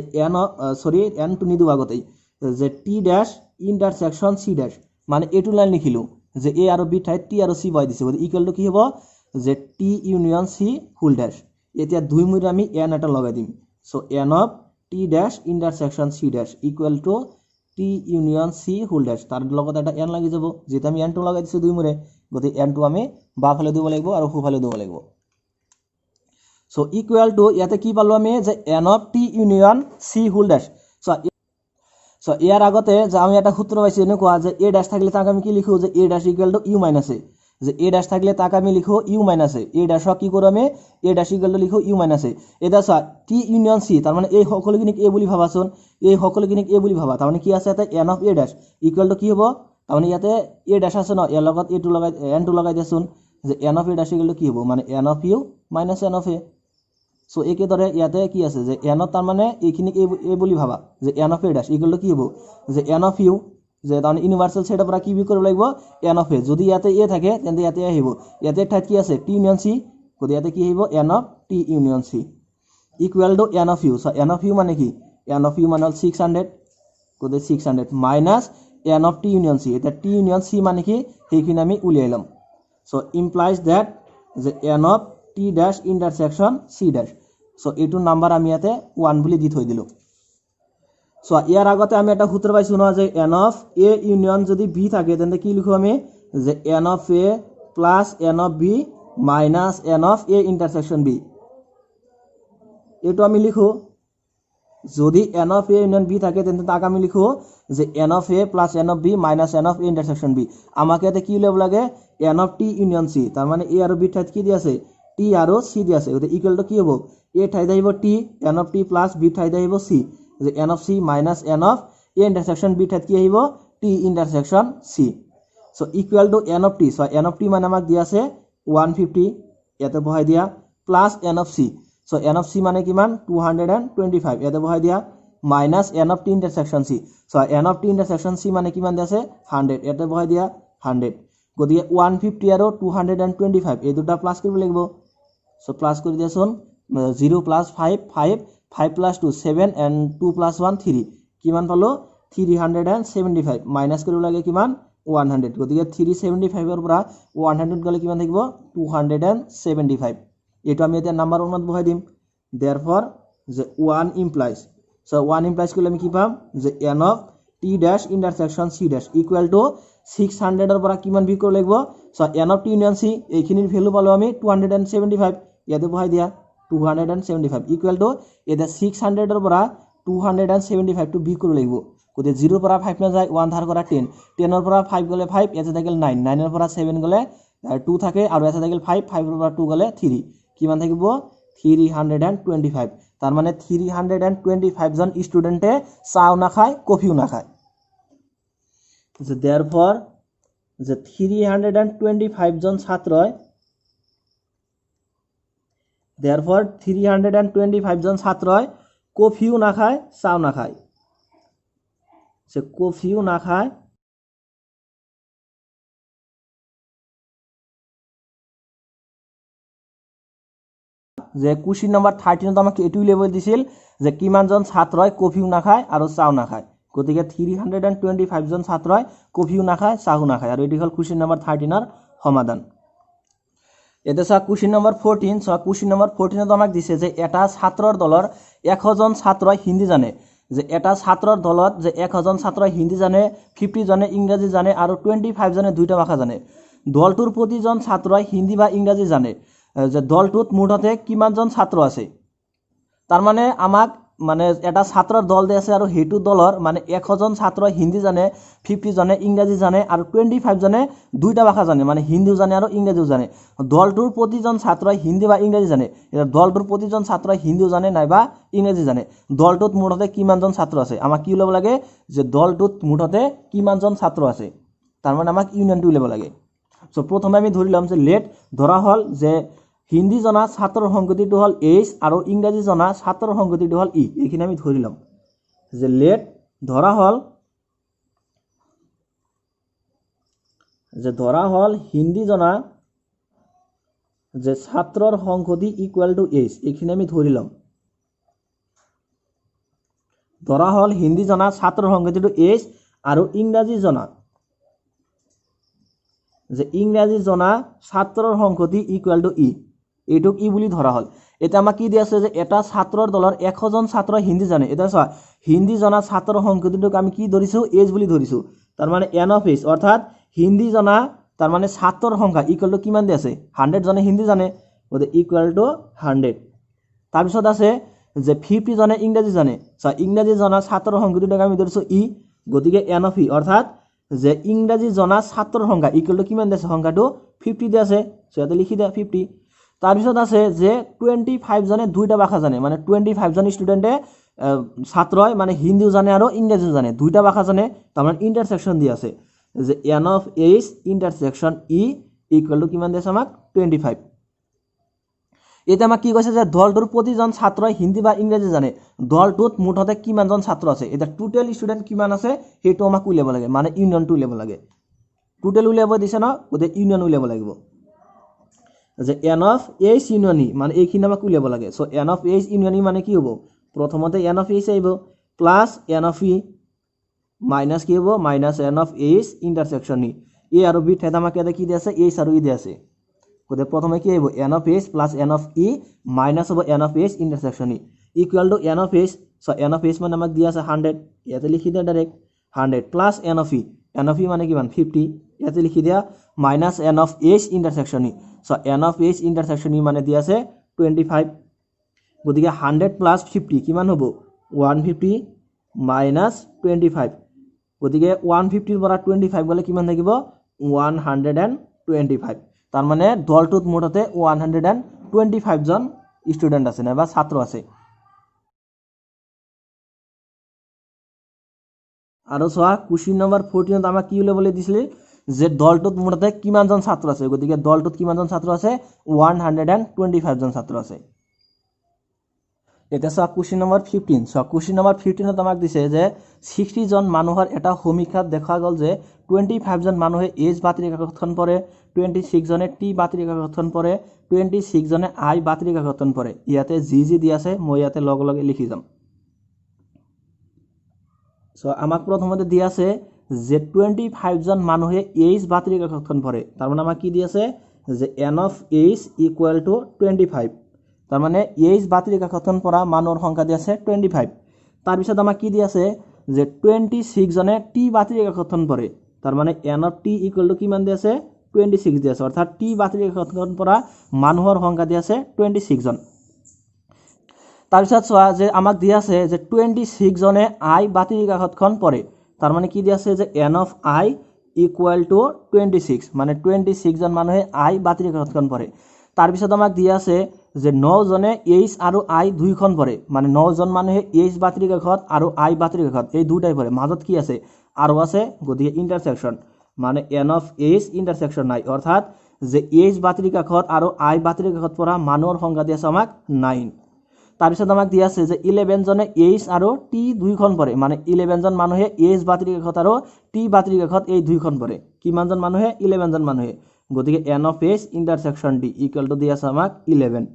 এনটো নিদিওঁ আগতেই, যে টি ডেছ ইণ্টাৰচেকশ্যন চি ডেছ। মানে এইটো লাইন লিখিলোঁ যে এ আৰু বি ঠাইত টি আৰু চি বহাই দিছে, গতিকে ইকুৱেল টু কি হ'ব যে T union C whole dash. এতিয়া দুই মূৰে আমি এন এটা লগাই দিম। So' n of T dash intersection C dash equal to T union C whole dash. তাৰ লগত এটা এন লাগি যাব, যিহেতু আমি এনটো লগাই দিছোঁ দুই মূৰে, গতিকে এনটো আমি বাওঁফালে দিব লাগিব আৰু সোঁফালে দিব লাগিব। চ' ইকুৱেল টু ইয়াতে কি পালোঁ আমি যে n of T union C whole dash. So' ইয়াৰ আগতে যে আমি এটা সূত্ৰ পাইছোঁ এনেকুৱা যে এ ডেছ থাকিলে তাক আমি কি লিখোঁ যে এ dash equal to you minus এ, যে এ ডেছ থাকিলে তাক আমি লিখোঁ ইউ মাইনাছ এ। এ ডেছক কি কৰোঁ আমি এ ডেছ ইকুৱেল টু লিখোঁ ইউ মাইনাছ এ। এতিয়া চোৱা টি ইউনিয়ন চি, তাৰমানে এই সকলোখিনিক এ বুলি ভাবাচোন, এই সকলোখিনিক এ বুলি ভাবা। তাৰমানে কি আছে ইয়াতে n of A dash equal to কি হ'ব, তাৰমানে ইয়াতে এ ডেছ আছে ন, ইয়াৰ লগত এটো লগাই এনটো লগাই দিয়াচোন, যে n of A dash equal to কি হ'ব মানে n of U minus n of A. So' একেদৰে ইয়াতে কি আছে যে এনত তাৰমানে এইখিনিক এ বুলি ভাবা, যে n of A dash equal to কি হ'ব যে এন অফ ইউ, যে তাৰমানে ইউনিভাৰ্চেল ছেটৰ পৰা কি কৰিব লাগিব এন অফ এ। যদি ইয়াতে এ থাকে তেন্তে ইয়াতে আহিব, ইয়াতে ঠাইত কি আছে টি ইউনিয়ন চি, গতিকে ইয়াতে কি আহিব n of T union C equal to n of U. So' n of U মানে কি, এন অফ ইউ মানে হ'ল 600, গতিকে 600 minus n of T union C. এতিয়া টি ইউনিয়ন চি মানে কি সেইখিনি আমি উলিয়াই ল'ম। চ' ইমপ্লাইজ ডেট যে n of T dash intersection C dash. So' এইটো নাম্বাৰ আমি ইয়াতে 1 বুলি দি থৈ দিলোঁ। চ' ইয়াৰ আগতে আমি এটা সূত্ৰ পাইছোঁ ন যে এন অফ এ ইউনিয়ন যদি বি থাকে তেন্তে কি লিখোঁ আমি যে n of A plus n of B minus n of A intersection B. এইটো আমি লিখোঁ যদি n of A union B থাকে তেন্তে তাক আমি লিখোঁ যে n of A plus n of B minus n of A intersection B. আমাক ইয়াতে কি উলিয়াব লাগে n of T union C, তাৰমানে এ আৰু বি ঠাইত কি দি আছে টি আৰু চি দি আছে, গতিকে ইকুৱেল টু কি হ'ব এ ঠাইত আহিব T, n of T plus B ঠাইত আহিব চি, যে n of C minus n of A intersection B ঠাইত কি আহিব T intersection C. So' equal to n of T, so' n of T মানে আমাক দিয়া আছে 150, ইয়াতে বহাই দিয়া plus n of C. So' n of C মানে কিমান 225, ইয়াতে বহাই দিয়া minus n of T intersection C. So' n of T intersection C মানে কিমান দিয়া আছে 100, ইয়াতে বহাই দিয়া 100, গতিকে 150 আৰু 225 এই দুটা প্লাছ কৰিব লাগিব। চ' প্লাছ কৰি দিয়াচোন 0 প্লাছ 5 5 5 প্লাছ 2 7 এণ্ড 2 প্লাছ 1 3, কিমান পালোঁ 375, মাইনাছ কৰিব লাগে কিমান 100, গতিকে 375ৰ পৰা 100 গ'লে কিমান থাকিব 275। এইটো আমি এতিয়া নাম্বাৰ 1ত বহাই দিম। দেৰফৰ যে 1 ইমপ্লাইজ, চ' 1 ইমপ্লাইজ কৰিলে আমি কি পাম যে n of T dash intersection C dash equal to 600 এৰ পৰা কিমান বিয়োগ কৰিব লাগিব so n of T union C এইখিনিৰ ভ্যালু পালো আমি 275 ইয়াতে বহাই দিয়া 275 ইকুয়াল টু এটা 600 এর পৰা 275 টু বিয়োগ কৰিব লাগিব কোতে 0 এৰ পৰা 5 না যায় 1 ধাৰ কৰা 10 10 এৰ পৰা 5 গলে 5 ইয়াতে থাকিল 9 9 এৰ পৰা 7 গলে 2 থাকে আৰু ইয়াতে থাকিল 5 5 এৰ পৰা 2 গলে 3 কিমান থাকিব 325 তার মানে 325 জন স্টুডেন্টে চাও না খায় কফিও না খায় যে therefore যে 325 জন ছাত্রয় therefore 325 জন ছাত্রয় কফিও না খায় চাও না খায় সে কফিও না খায় যে কোশ্চেন নাম্বার 13 তো আমাকে এটুই লেভেল দিছিল যে কিমান জন ছাত্রয় কফিও না খায় আর চাও না খায় গতিকে 325 জন ছাত্রয় কফিও না খায় চাও না খায় আর এটি হল কোশ্চেন নাম্বার 13 এর সমাধান এতে সা question number 14 so question number 14 তো আমাকে দিছে যে এটা ছাত্রর দলর 100 জন ছাত্রয় হিন্দি জানে যে এটা ছাত্রর দলত যে 100 জন ছাত্রয় হিন্দি জানে 50 জনে ইংরেজি জানে আর 25 জনে দুইটা ভাষা জানে দলটোৰ প্ৰতিজন ছাত্রয় হিন্দি বা ইংরেজি জানে যে দলটোত মুঠতে কিমান জন ছাত্র আছে তার মানে আমাক মানে এটা ছাত্রর দল দে আছে আর হেতু দলর মানে 100 জন ছাত্র হিন্দি জানে 50 জনে ইংরেজি জানে আর 25 জনে দুইটা ভাষা জানে মানে হিন্দিও জানে আর ইংরেজিও জানে দলটোৰ প্ৰতিজন ছাত্ৰ হিন্দি বা ইংৰেজি জানে এটা দলটোৰ প্ৰতিজন ছাত্র হিন্দিও জানে নাইবা ইংরেজি জানে দলটোত মুঠতে কিমান জন ছাত্র আছে আমাক কি উলাব লাগে যে দলটোত মুঠতে কিমান জন ছাত্র আছে তার মানে আমাক ইউনিয়নটো উলাব লাগে সো প্রথমে আমি ধরিলাম যে লেট ধরা হল যে হিন্দি জনা ছাত্ৰৰ সংগতিটো হল এইচ আৰু ইংৰাজী জনা ছাত্ৰৰ সংগতিটো হল ই এইখিনি আমি ধৰিলাম যে লেট ধৰা হল হিন্দি জনা যে ছাত্ৰৰ সংগতি ইকুয়াল টু এইচ এইখিনি আমি ধৰিলাম ধৰা হল হিন্দি জনা ছাত্ৰৰ সংগতিটো এইচ আৰু ইংৰাজী জনা যে ইংৰাজী জনা ছাত্ৰৰ সংগতি ইকুয়াল টু ই এইটুক ই বুলি ধৰা হল এটা আমাক কি দি আছে যে এটা ছাত্ৰৰ দলৰ 100 জন ছাত্ৰ হিন্দি জানে এটা চোৱা হিন্দি জনা ছাত্ৰৰ সংখ্যাটোক আমি কি ধৰিছো এজ বুলি ধৰিছো তাৰ মানে এন অফ এজ অৰ্থাৎ হিন্দি জনা তাৰ মানে ছাত্ৰৰ সংখ্যা ইকুয়াল টু কিমান দি আছে 100 জনে হিন্দি জানে গতে ইকুয়াল টু 100 তাৰ পিছত আছে যে 50 জনে ইংৰাজী জানে চোৱা ইংৰাজী জনা ছাত্ৰৰ সংখ্যাটোক আমি ধৰিছো ই গতিকে এন অফ ই অৰ্থাৎ যে ইংৰাজী জনা ছাত্ৰৰ সংখ্যা ইকুয়াল টু কিমান দি আছে সংখ্যাটো 50 দি আছে সো ইয়াতে লিখি দিয়া 50 তাৰপিছত আছে যে 25 জনে দুইটা ভাষা জানে মানে 25 জন স্টুডেন্টে ছাত্ৰয় মানে হিন্দিও জানে আৰু ইংৰাজীও জানে দুইটা ভাষা জানে তাৰ মানে ইন্টারসেকশন দি আছে যে n of H intersection E equal two কিমান দিছে আমাক 25 এটা আমাক কি কৈছে যে দলটোৰ প্ৰতিজন ছাত্ৰই হিন্দি বা ইংৰাজী জানে দলটোত মুঠতে কিমান জন ছাত্ৰ আছে এটা টোটাল স্টুডেন্ট কিমান আছে হেতু আমাক উলিয়াব লাগে মানে ইউনিয়নটো উলিয়াব লাগে টোটাল উলিয়াব দিছে না ওতে ইউনিয়ন উলিয়াব লাগিব যে n of H union E মানে এইখিনি আমাক উলিয়াব লাগে so n of H union E মানে কি হ'ব প্ৰথমতে এন অফ এইচ আহিব plus n of E minus কি হ'ব minus n of H intersection E A আৰু বি ঠেত আমাক এটা কি দি আছে এইচ আৰু ই দি আছে কোতে প্ৰথমে কি আহিব n of H plus n of E minus হ'ব n of H intersection E equal to n of H so n of H মানে আমাক দি আছে 100 ইয়াতে লিখি দিয়া direct 100 plus n of E মানে কিমান 50 ইয়াতে লিখি দিয়া minus n of H intersection E so n of H intersection E মানে দি আছে 25 গতিকে 100 প্লাস 50 কিমান হ'ব 150 মাইনাস 25 গতিকে 150 ৰ পৰা 25 গলে কিমান থাকিব 125 তাৰ মানে দলটোত মুঠতে 125 জন স্টুডেন্ট আছে না বা ছাত্ৰ আছে আৰু চোৱা কোশ্চেন নম্বৰ 14 ত আমাক কি উলিয়াবলৈ দিছিল যে দলটোত মুঠতে কিমান জন ছাত্র আছে গতিকে দলটোত কিমান জন ছাত্র আছে 125 জন ছাত্র আছে এটা চোৱা কোশ্চেন নম্বৰ 15 চোৱা কোশ্চেন নম্বৰ 15 ত আমাক দিছে যে 60 জন মানুহৰ এটা সমীক্ষাত দেখা গল যে 25 জন মানুহে এজ বাতিৰিকা গঠন পৰে 26 জনে টি বাতিৰিকা গঠন পৰে 26 জনে আই বাতিৰিকা গঠন পৰে ইয়াতে জি জি দি আছে মই ইয়াতে লগ লগে লিখি যাম সো আমাক প্ৰথমতে দি আছে যে 25 জন মানুহে এইচ বাতিৰিকা গঠন পৰে তাৰ মানে আমাক কি দি আছে যে n of H equal to 25 তাৰ মানে এইচ বাতিৰিকা গঠন পৰা মানুহৰ সংখ্যা দি আছে 25 তাৰ পিছত আমাক কি দি আছে যে 26 জনে টি বাতিল রেখাখন পড়ে তার মানে n of T equal two কিমান দি আছে 26 দি আছে অর্থাৎ টি বাতিল রেখাখন পৰা মানুহৰ সংখ্যা দি আছে 26 জন তাৰপিছত চোৱা যে আমাক দি আছে যে 26 জনে আই বাতিল ৰেখাখন পড়ে তার মানে কি দি আছে যে n of I equal two 26 মানে 26 জন মানুহে আই বাতিল ৰেখাখন পড়ে তাৰপিছত আমাক দি আছে যে 9 জনে এইচ আৰু আই দুইখন পড়ে মানে 9 জন মানুহে এইচ বাতিল ৰেখাত আৰু আই বাতিল ৰেখাত এই দুটাই পড়ে মাজত কি আছে আৰু আছে গতিকে ইন্টাৰসেকশন মানে n অফ এইচ ইন্টাৰসেকশন নাই অৰ্থাৎ যে এইচ বাতিল ৰেখাত আৰু আই বাতিল ৰেখাত পৰা মানুহৰ সংখ্যা দি আছে আমাক 9 তাৰপিছত আমাক দি আছে যে 11 জনে এইচ আৰু টি দুইখন পড়ে মানে 11 জন মানুহে এইচ বাতিল ৰেখাত আৰু টি বাতিল ৰেখাত এই দুইখন পড়ে কিমান জন মানুহে 11 জন মানুহে গতিকে n of H intersection D equal to the আছে আমাক 11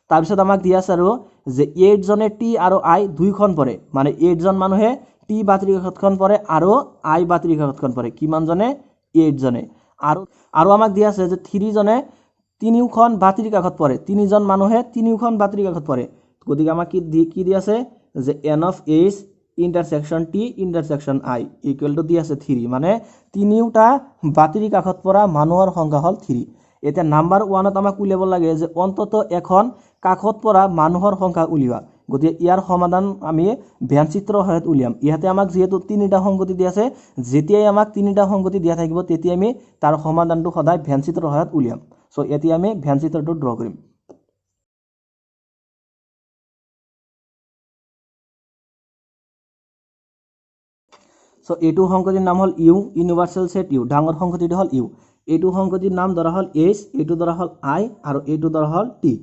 তাৰপিছত আমাক দি আছে আৰু যে 8 জনে টি আৰু আই দুইখন পড়ে মানে 8 জন মানুহে টি বাতিল ৰেখাতখন পড়ে আৰু আই বাতিল ৰেখাতখন পড়ে কিমান জনে 8 জনে আৰু আমাক দি আছে যে 3 জনে তিনিওখন বাতিল ৰেখাত পড়ে 3 জন মানুহে তিনিওখন বাতিল ৰেখাত পড়ে গতিকে আমাক কি দি আছে যে n of H intersection T intersection I equal to the আছে 3 মানে তিনিওটা বাতিল ৰেখাত পৰা মানুহৰ সংখ্যা হল 3 এটা নাম্বাৰ 1 আমাক উলিয়াব লাগে যে অন্তত এখন কাষত পৰা মানুহৰ সংখ্যা উলিওৱা গতিকে ইয়াৰ সমাধান আমি ভ্যানচিত্ৰৰ সহায়ত উলিয়াম ইয়াতে আমাক যেহেতু তিনিটা সংগতি দি আছে যেতিয়াই আমাক তিনিটা সংগতি দিয়া থাকিব তেতিয়া আমি তাৰ সমাধানটো সদায় ভ্যানচিত্ৰৰ সহায়ত উলিয়াম সো এতিয়া আমি ভ্যানচিত্ৰটো ড্ৰ কৰিম সো এইটো সংগতিৰ নাম হল ইউ ইউনিভাৰ্সাল সেট ইউ ডাঙৰ সংগতিটো হল ইউ এইটো সংগতিৰ নাম ধৰা হল এইচ এইটো ধৰা হল আই আৰু এইটো ধৰা হল টি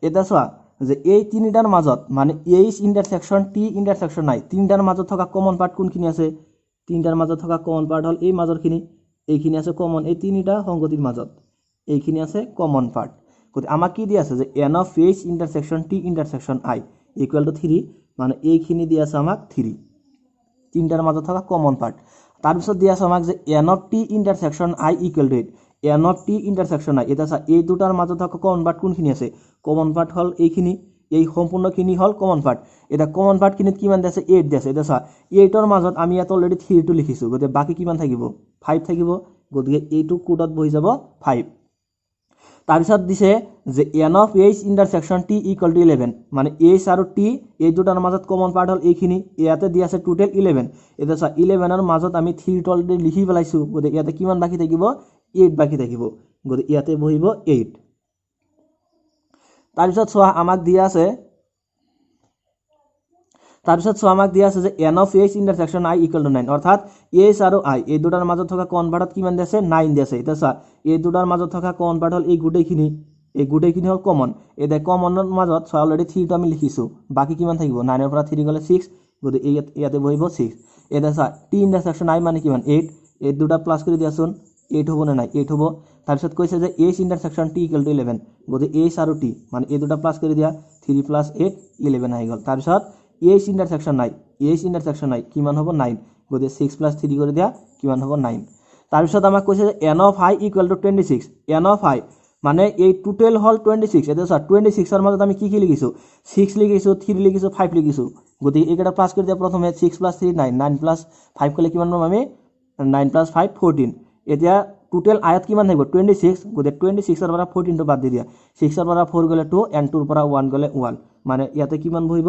এটা চোৱা যে এই তিনিটাৰ মাজত মানে এইচ ইন্টাৰসেকশন টি ইন্টাৰসেকশন আই তিনিটাৰ মাজত থকা কমন পাৰ্ট কোনখিনি আছে তিনিটাৰ মাজত থকা কমন পাৰ্ট হল এই মাজৰখিনি এইখিনি আছে কমন এই তিনিটা সংগতিৰ মাজত এইখিনি আছে কমন পার্ট গতি আমাক কি দি আছে যে n of H intersection T intersection I equal to 3 মানে এইখিনি দি আছে আমাক 3 তিনটার মাজত থাকা কমন পার্ট তাৰপিছত দি আছে আমাক যে n of T intersection I equal to 8 n of T intersection I এটা এই দুটাৰ মাজত থকা কমন পাৰ্ট কোনখিনি আছে কমন পাৰ্ট হল এইখিনি এই সম্পূৰ্ণখিনি হল কমন পাৰ্ট এটা কমন পাৰ্ট কিনিত কিমান দি আছে 8 দি আছে এটা 8 ৰ মাজত আমি ইয়াত অলৰেডি 3 টো লিখিছো গতে বাকি কিমান থাকিব 5 থাকিব গতিকে এইটো কোডত বহি যাব 5 তাৰপিছত দিছে যে n of H intersection T equal to 11 মানে এইচ আৰু টি এই দুটাৰ মাজত কমন পাৰ্ট হল এইখিনি ইয়াতে দি আছে টোটাল 11 এটা 11 ৰ মাজত আমি 3 টো অলৰেডি লিখি পেলাইছো গতে ইয়াতে কিমান বাকি থাকিব 8 বাকি থাকিব গতে ইয়াতে বহিব 8 তাৰপিছত চোৱা আমাক দি আছে যে n of H intersection I equal to 9 অৰ্থাৎ এইচ আৰু আই এই দুটাৰ মাজত থকা কমন পাৰ্টত কিমান দি আছে 9 দি আছে এটা চোৱা এই দুটাৰ মাজত থকা কমন পাৰ্ট হল এই গুটেখিনি হল কমন এটা কমনৰ মাজত চোৱা অলৰেডি 3 টো আমি লিখিছো বাকি কিমান থাকিব 9 ৰ পৰা 3 গলে 6 গতে ইয়াতে বহিব 6 এটা চোৱা টি ইন্টাৰসেকশন আই মানে কিমান 8 এই দুটা প্লাস কৰি দিয়াচোন 8 হ'ব না নাই 8 হ'ব তাৰপিছত কৈছে যে H intersection T equal to 11 গতে এইচ আৰু টি মানে এই দুটা প্লাস কৰি দিয়া 3 + 8 11 আহি গল তাৰপিছত এইচ ইন্টাৰসেকশন নাই কিমান হ'ব 9 গতে 6 + 3 কৰি দিয়া কিমান হ'ব 9 তাৰপিছত আমাক কৈছে যে n of i equal to 26 n of i মানে এই টোটাল হল 26 এটা চোৱা 26 ৰ মাজত আমি কি লিখিছো 6 লিখিছো 3 লিখিছো 5 লিখিছো গতি এইকেইটা প্লাস কৰি দিয়া প্ৰথমে 6 + 3 9 9 + 5 কলে কিমান পাম আমি 9 + 5 14 এতিয়া টোটাল আয়ত কিমান থাকিব 26 গতে 26 ৰ পৰা 14 টো বাদ দি দিয়া 6 ৰ পৰা 4 গলে 2 and 2 ৰ পৰা 1 গলে 1 মানে ইয়াতে কিমান বহিব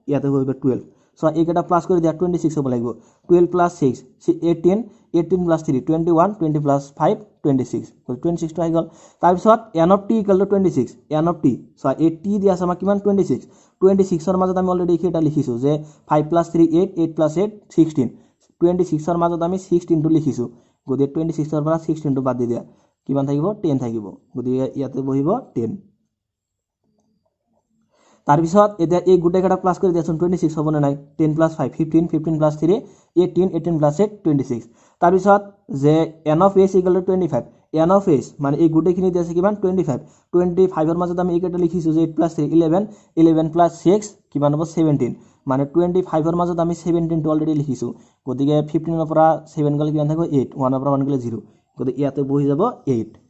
ইয়াতে বহিব 12 সো এইকেইটা প্লাস কৰি দিয়া 26 হ'ব লাগিব 12 + 6 18 18 + 3 21 20 + 5 26 26 টো আহি গল তাৰপিছত n of t equal to 26 n of t so এই t দি আছে আমাক কিমান 26 26 ৰ মাজত আমি অলৰেডি এটা লিখিছো যে 5 + 3 8 8 + 8 16 26 ৰ মাজত আমি 16 টো লিখিছো গতি 26 ৰ পৰা 16 টো বাদ দি দিয়া কিমান থাকিব 10 থাকিব গতি ইয়াতে বহিব 10 তাৰপিছত এতিয়া এই গুটেকেটা প্লাস কৰি দিয়াচোন 26 হ'ব না নাই 10 + 5 15 15 + 3 18 18 + 8 26 তাৰপিছত যে n of h = 25 n of h মানে এই গুটেখিনি দি আছে কিমান 25 25 ৰ মাজত আমি এইকেটা লিখিছো যে 8 + 3 11 11 + 6 কিমান হ'ব 17 মানে 25 ৰ মাজত আমি 17 টো অলৰেডি লিখিছো গতিকে 15 ৰ পৰা 7 গলে কিমান থাকিব 8 1 ৰ পৰা 1 গলে 0 গতিকে ইয়াতে বহি যাব 8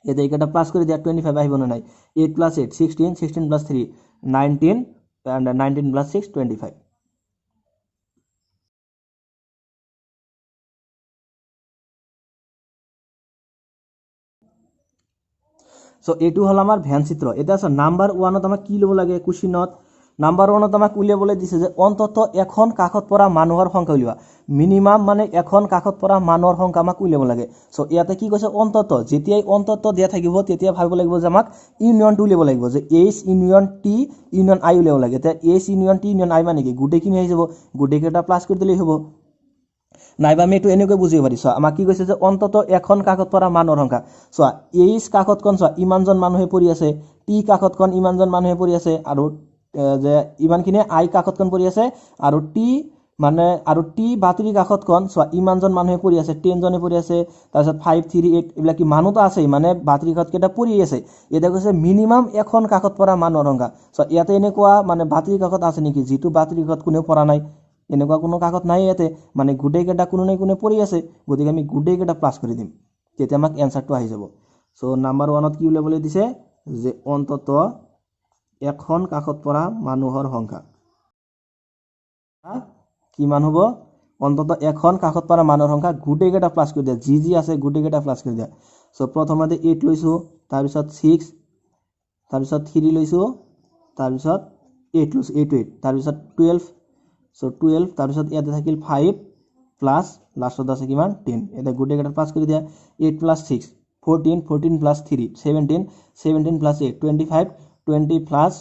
এটা এইকেটা প্লাস কৰি দিয়া 25 আহিব না নাই 8 + 8 16 16 + 3 19 and 19 + 6 25 সো এইটো হল আমাৰ ভেন চিত্ৰ এটা আছে নাম্বাৰ 1ত আমাক কি লব লাগে কোশ্চিনত নাম্বাৰ 1ত আমাক উলিয়াবলৈ দিছে যে অন্তত এখন কাষত পৰা মানুহৰ সংখ্যা উলিওৱা মিনিমাম মানে এখন কাষত পৰা মানুহৰ সংখ্যা আমাক উলিয়াব লাগে সো ইয়াতে কি কৈছে অন্তত যেতিয়াই অন্তত দিয়া থাকিব তেতিয়া ভাবিব লাগিব যে আমাক ইউনিয়নটো উলিয়াব লাগিব যে এইচ ইউনিয়ন টি ইউনিয়ন আই উলিয়াব লাগে তে এইচ ইউনিয়ন টি ইউনিয়ন আই মানে কি গোটেইখিনি আহি যাব গোটেইকেইটা প্লাস কৰি দিলেই হ'ব নাইবা আমি এইটো এনেকৈ বুজিব পাৰি চোৱা আমাক কি কৈছে যে অন্তত এখন কাষত পৰা মানুহৰ সংখ্যা চোৱা এইচ কাষতখন চোৱা ইমানজন মানুহে পৰি আছে টি কাষতখন ইমানজন মানুহে পৰি আছে আৰু যে ইমানখিনি আই কাষতখন পৰি আছে আৰু টি মানে আৰু টি বাতৰি কাষতখন চোৱা ইমানজন মানুহে পৰি আছে 10 জনে পৰি আছে তাৰপিছত 5 3 8 এইবিলাক কি মানুহ তো আছে মানে বাতৰি কাষত কেইটা পৰি আছে এটা কৈছে মিনিমাম এখন কাষত পৰা মানুহৰ সংখ্যা চোৱা ইয়াতে এনেকুৱা মানে বাতৰি কাষত আছে নেকি যিটো বাতৰি কাষত কোনেও পৰা নাই এনেকুৱা কোনো কাগজ নাই ইয়াতে মানে গুটেই কেটা কোনো নাই কোনে পৰি আছে গতিকে আমি গুটেই কেটা প্লাস কৰি দিম তেতিয়া আমাক এনসাৰটো আহি যাব সো নাম্বাৰ 1ত কি উলিয়াবলৈ দিছে যে অন্তত এখন কাষত পৰা মানুহৰ সংখ্যা কিমান হ'ব অন্তত এখন কাষত পৰা মানুহৰ সংখ্যা গুটেই কেটা প্লাস কৰি দিয়া জি আছে গুটেই কেটা প্লাস কৰি দিয়া সো প্ৰথমতে 8 লৈছো তাৰ পিছত 6 তাৰ পিছত 3 লৈছো তাৰ পিছত 8 লৈছো 8 তাৰ পিছত 12 So 12 তাৰপিছত ইয়াতে থাকিল 5 প্লাস লাষ্টত আছে কিমান 10 এটা গুটে কেটা প্লাস কৰি দিয়া 8 plus 6 14 14 plus 3 17 17 plus 8 25 20 plus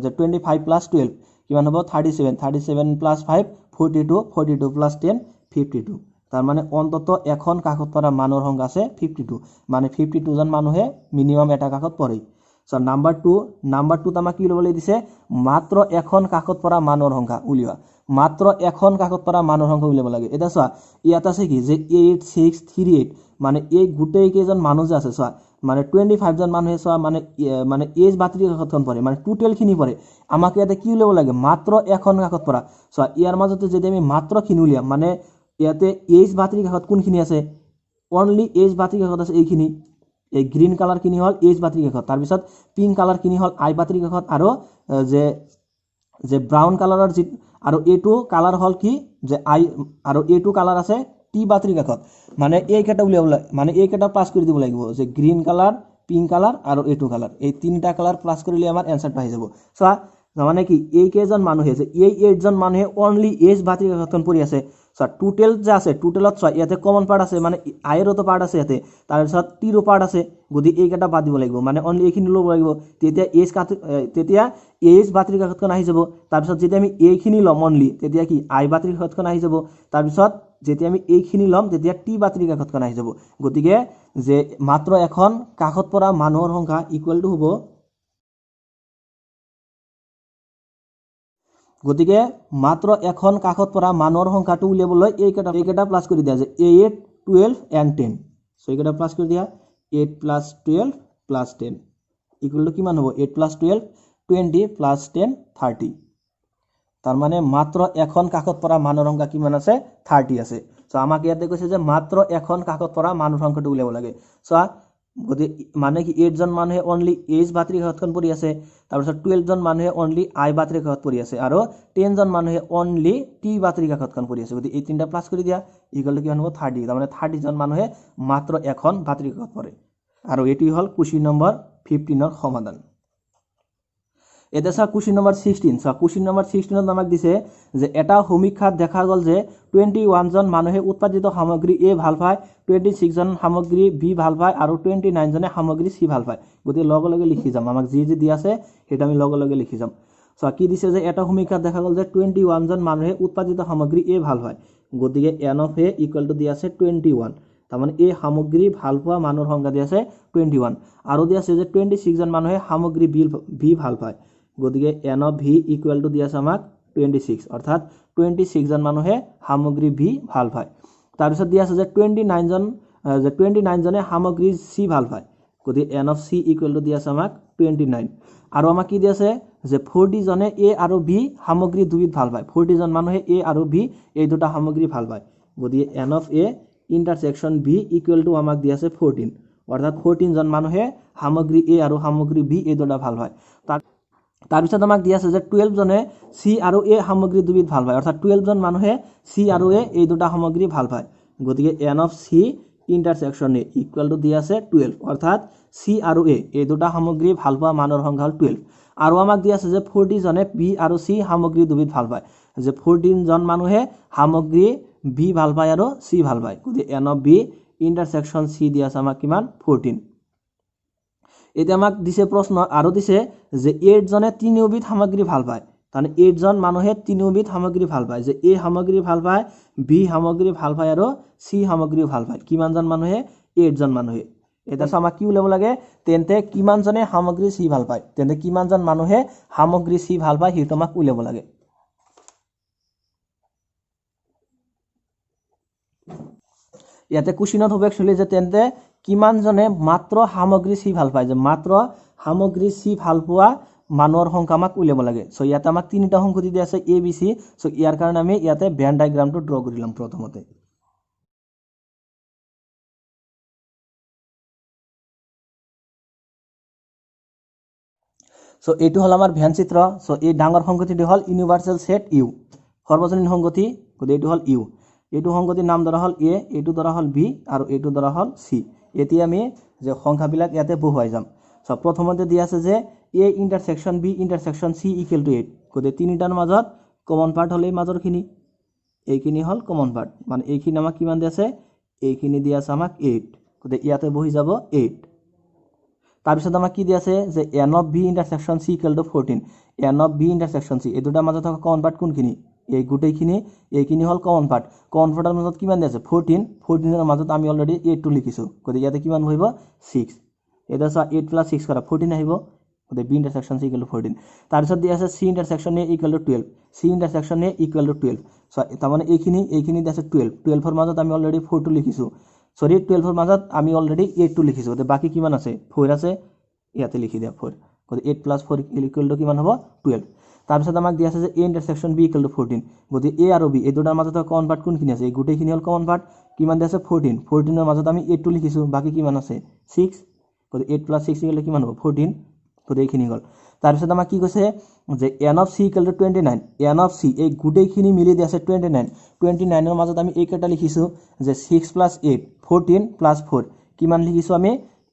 25 plus 12 কিমান হ'ব 37 37 প্লাস 5 42 42 প্লাস 10 52 তাৰ মানে অন্তত এখন কাষত পৰা মানুহৰ সংখ্যা আছে 52 মানে 52 জন মানুহে মিনিমাম এটা কাষত পৰে সো নাম্বাৰ 2 আমাক কি লবলৈ দিছে মাত্ৰ এখন কাষত পৰা মানুহৰ সংখ্যা উলিওৱা মাত্ৰ এখন কাষত পৰা মানুহৰ সংখ্যা উলিয়াব লাগে এটা চোৱা ইয়াত আছে কি যে 8 6 3 8 মানে এই গুটেই কেজন মানুহ যে আছে চোৱা মানে 25 জন মানুহে চোৱা মানে এজ বাতৰি কাষতখন পৰে মানে টোটাল খিনি পৰে আমাক ইয়াতে কি উলিয়াব লাগে মাত্ৰ এখন কাষত পৰা চোৱা ইয়াৰ মাজতে যদি আমি মাত্ৰ খিনি উলিয়াম মানে ইয়াতে এজ বাতৰি কাষত কোনখিনি আছে অনলি এজ বাতৰি কাষত আছে এইখিনি এই গ্ৰীন কালাৰ কিনি হল এজ বাতৰি কাষত তাৰ পিছত পিঙ্ক কালাৰ কিনি হল আই বাতৰি কাষত আৰু যে ব্ৰাউন কালাৰৰ যি আৰু এটো কালাৰ হল কি যে আই আৰু এটো কালাৰ আছে টি বাতৰি কাষত মানে এই কেটা উলিয়াব মানে এই কেটা প্লাস কৰি দিব লাগিব যে গ্ৰীন কালাৰ পিঙ্ক কালাৰ আৰু এটো কালাৰ এই তিনটা কালাৰ প্লাস কৰিলে আমাৰ এনসাৰটো আহি যাব চোৱা মানে কি এই কেজন মানুহে আছে এই 8 জন মানুহে অনলি এজ বাতৰি কাষতখন পৰি আছে সো টোটাল যে আছে টোটালত চোৱা ইয়াতে কমন পাৰ্ট আছে মানে আইৰতো পাৰ্ট আছে ইয়াতে তাৰ পিছত টিৰো পার্ট আছে গদি এই কেটা বাদ দিব লাগিব মানে অনলি এইখিনি লব লাগিব তেতিয়া এজ বাতৰি কাষতখন আহি যাব তাৰ পিছত যেতিয়া আমি এইখিনি লম অনলি তেতিয়া কি আই বাতৰি কাষতখন আহি যাব তাৰ পিছত যেতিয়া আমি এইখিনি লম তেতিয়া টি বাতৰি কাষতখন আহি যাব গতিকে যে মাত্ৰ এখন কাষত পৰা মানুহৰ সংখ্যা ইকুৱেল টু হ'ব গতিকে মাত্ৰ এখন কাষত পৰা মানুহৰ সংখ্যাটো উলিয়াবলৈ এই কেটা প্লাস কৰি দিয়া যে 8 12 and 10 সো এই কেটা প্লাস কৰি দিয়া 8 plus 12 plus 10 ইকুৱেল টু কিমান হ'ব 8 plus 12 20 plus 10 30 তাৰ মানে মাত্ৰ এখন কাষত পৰা মানুহৰ সংখ্যা কিমান আছে 30 আছে সো আমাক ইয়াতে কৈছে যে মাত্ৰ এখন কাষত পৰা মানুহৰ সংখ্যাটো উলিয়াব লাগে সো গতি মানে কি 8 জন মানুহে অনলি এজ বাতৰি কাষতখন পৰি আছে তাৰ পিছত 12 জন মানুহে অনলি আই বাতৰি কাষত পৰি আছে আৰু 10 জন মানুহে অনলি টি বাতৰি কাষতখন পৰি আছে গতি এই তিনটা প্লাস কৰি দিয়া ইকুৱেল টু কিমান হ'ব 30 তাৰ মানে 30 জন মানুহে মাত্ৰ এখন বাতৰি কাষত পৰে আৰু এটি হল কোশ্চিন নম্বৰ 15 ৰ সমাধান এটা সা কোশ্চিন নম্বৰ 16 সা কোশ্চিন নম্বৰ 16 ত আমাক দিছে যে এটা সমীক্ষাত দেখা গল যে 21 জন মানুহে উৎপাদিত সামগ্ৰী এ ভাল পায় 26 জন সামগ্ৰী বি ভাল পায় আৰু 29 জনে সামগ্ৰী সি ভাল পায় গতি লগে লগে লিখি যাম আমাক যি দি আছে হেটা আমি লগে লগে লিখি যাম সো কি দিছে যে এটা সমীক্ষাত দেখা গল যে 21 জন মানুহে উৎপাদিত সামগ্ৰী এ ভাল পায় গতিকে n of a equal to the আছে 21 তাৰ মানে এই সামগ্ৰী ভাল পোৱা মানুহৰ সংখ্যা দি আছে 21 আৰু দি আছে যে 26 জন মানুহে সামগ্ৰী বি ভাল পায় গতিকে n of v equal to the আছে আমাক 26 অৰ্থাৎ 26 জন মানুহে সামগ্ৰী ভি ভাল পায় তাৰ পিছত দি আছে যে 29 জনে সামগ্ৰী সি ভাল পায় গতিকে n of c equal to the আছে আমাক 29 আৰু আমাক কি দি আছে যে 40 জনে এ আৰু বি সামগ্ৰী দুবিধ ভাল পায় 40 জন মানুহে এ আৰু বি এই দুটা সামগ্ৰী ভাল পায় গতিকে n of a ইন্টাৰসেকশন b equal to আমাক দি আছে 14 অৰ্থাৎ 14 জন মানুহে সামগ্ৰী এ আৰু সামগ্ৰী বি এই দুটা ভাল পায় তাৰ পিছত আমাক দি আছে যে 12 জনে সি আৰু এ সামগ্ৰী দুবিধ ভাল পায় অৰ্থাৎ 12 জন মানুহে সি আৰু এ এই দুটা সামগ্ৰী ভাল পায় গতিকে n of c intersection A equal to দিয়া আছে 12 অৰ্থাৎ সি আৰু এ এই দুটা সামগ্ৰী ভাল পোৱা মানৰ সংখ্যা হ'ল 12 আৰু আমাক দিয়া আছে যে 40 জনে বি আৰু সি সামগ্ৰী দুবিধ ভাল পায় যে 14 জন মানুহে সামগ্ৰী বি ভাল পায় আৰু সি ভাল পায় গতি এন অফ বি ইন্টাৰসেকশন সি দিয়া আছে আমাক কিমান 14 এতিয়া আমাক দিছে প্ৰশ্ন আৰু দিছে যে 8 জনে তিনিওবিধ সামগ্ৰী ভাল পায় তানে 8 জন মানুহে তিনিওবিধ সামগ্ৰী ভাল পায় যে এ সামগ্ৰী ভাল পায় বি সামগ্ৰী ভাল পায় আৰু সি সামগ্ৰী ভাল পায় কিমান জন মানুহে 8 জন মানুহে এটা আমাক কি উলাব লাগে তেন্তে কিমান জনে সামগ্ৰী সি ভাল পায় তেন্তে কিমান জন মানুহে সামগ্ৰী সি ভাল পায় হিটো আমাক উলাব লাগে ইয়াতে কুশ্চিনত হবে একচুয়ালি যে তেন্তে কিমান জনে মাত্ৰ সামগ্ৰী সি ভাল পায় যে মাত্ৰ সামগ্ৰী সি ভাল পোৱা মানুহৰ সংখ্যা আমাক উলিয়াব লাগে সো ইয়াতে আমাক তিনিটা সংখ্যা দি আছে এ বি সি সো ইয়াৰ কাৰণে আমি ইয়াতে ভেন ডায়াগ্ৰামটো ড্ৰ কৰিলাম প্ৰথমতে সো এইটো হল আমাৰ ভেন চিত্ৰ সো এই ডাঙৰ সংখ্যাটি হল ইউনিভাৰ্সাল সেট ইউ সৰ্বজনীন সংখ্যাটি গতি এইটো হল ইউ এইটো সংখ্যাটিৰ নাম ধৰা হল এ এইটো ধৰা হল বি আৰু এইটো ধৰা হল সি এতিয়া আমি যে সংখ্যাবিলাক ইয়াতে বহুৱাই যাম সো প্ৰথমতে দি আছে যে এ intersection B intersection C equal to 8 গতি তিনিটাৰ মাজত কমন পাৰ্ট হলে মাজৰখিনি এইখিনি হল কমন পার্ট মানে এইখিনি আমাক কিমান দি আছে এইখিনি দি আছে আমাক 8 গতি ইয়াতে বহি যাব 8 তাৰপিছত আমাক কি দি আছে যে n of b intersection c equal to 14 n of b intersection c এই দুটা মাজত থকা কমন পার্ট কোনখিনি এই গুটেইখিনি এইখিনি হল কমন পাৰ্টৰ মাজত কিমান দি আছে 14 14 ৰ মাজত আমি অলৰেডি 8 টো লিখিছো গতি ইয়াতে কিমান হইব 6 এটা 8 প্লাস 6 কৰা 14 আহিব গতি b ইন্টাৰসেকশন c ইকুয়াল টু 14 তাৰপিছত দি আছে c ইন্টাৰসেকশন a equal to 12 c ইন্টাৰসেকশন a equal to 12 so তাৰ মানে এইখিনি দি আছে 12 12 ৰ মাজত আমি অলৰেডি 4 টো লিখিছো সৰি 12 ৰ মাজত আমি অলৰেডি 8 টো লিখিছো গতি বাকি কিমান আছে 4 আছে ইয়াতে লিখি দিয়া 4 গতি 8 প্লাস 4 ইকুয়াল টু কিমান হ'ব 12 তাৰপিছত আমাক দি আছে যে a ইন্টাৰসেকশন b ইকুয়াল টু 14 গতি a আৰু b এই দুটাৰ মাজত কমন পাৰ্ট কোনখিনি আছে এই গুটেইখিনি হল কমন পাৰ্ট কিমান দি আছে 14 14 ৰ মাজত আমি 8 টো লিখিছো বাকি কিমান আছে 6 গতি 8 প্লাস 6 ইকুয়াল কিমান হ'ব 14 গতি এইখিনি গল তাৰপিছত আমাক কি কৈছে যে n of c equal to 29 n of c এই গুটেইখিনি মিলি দি আছে 29 29 ৰ মাজত আমি এইকেটা লিখিছো যে 6 প্লাস 8 14 প্লাস 4 কিমান লিখিছো আমি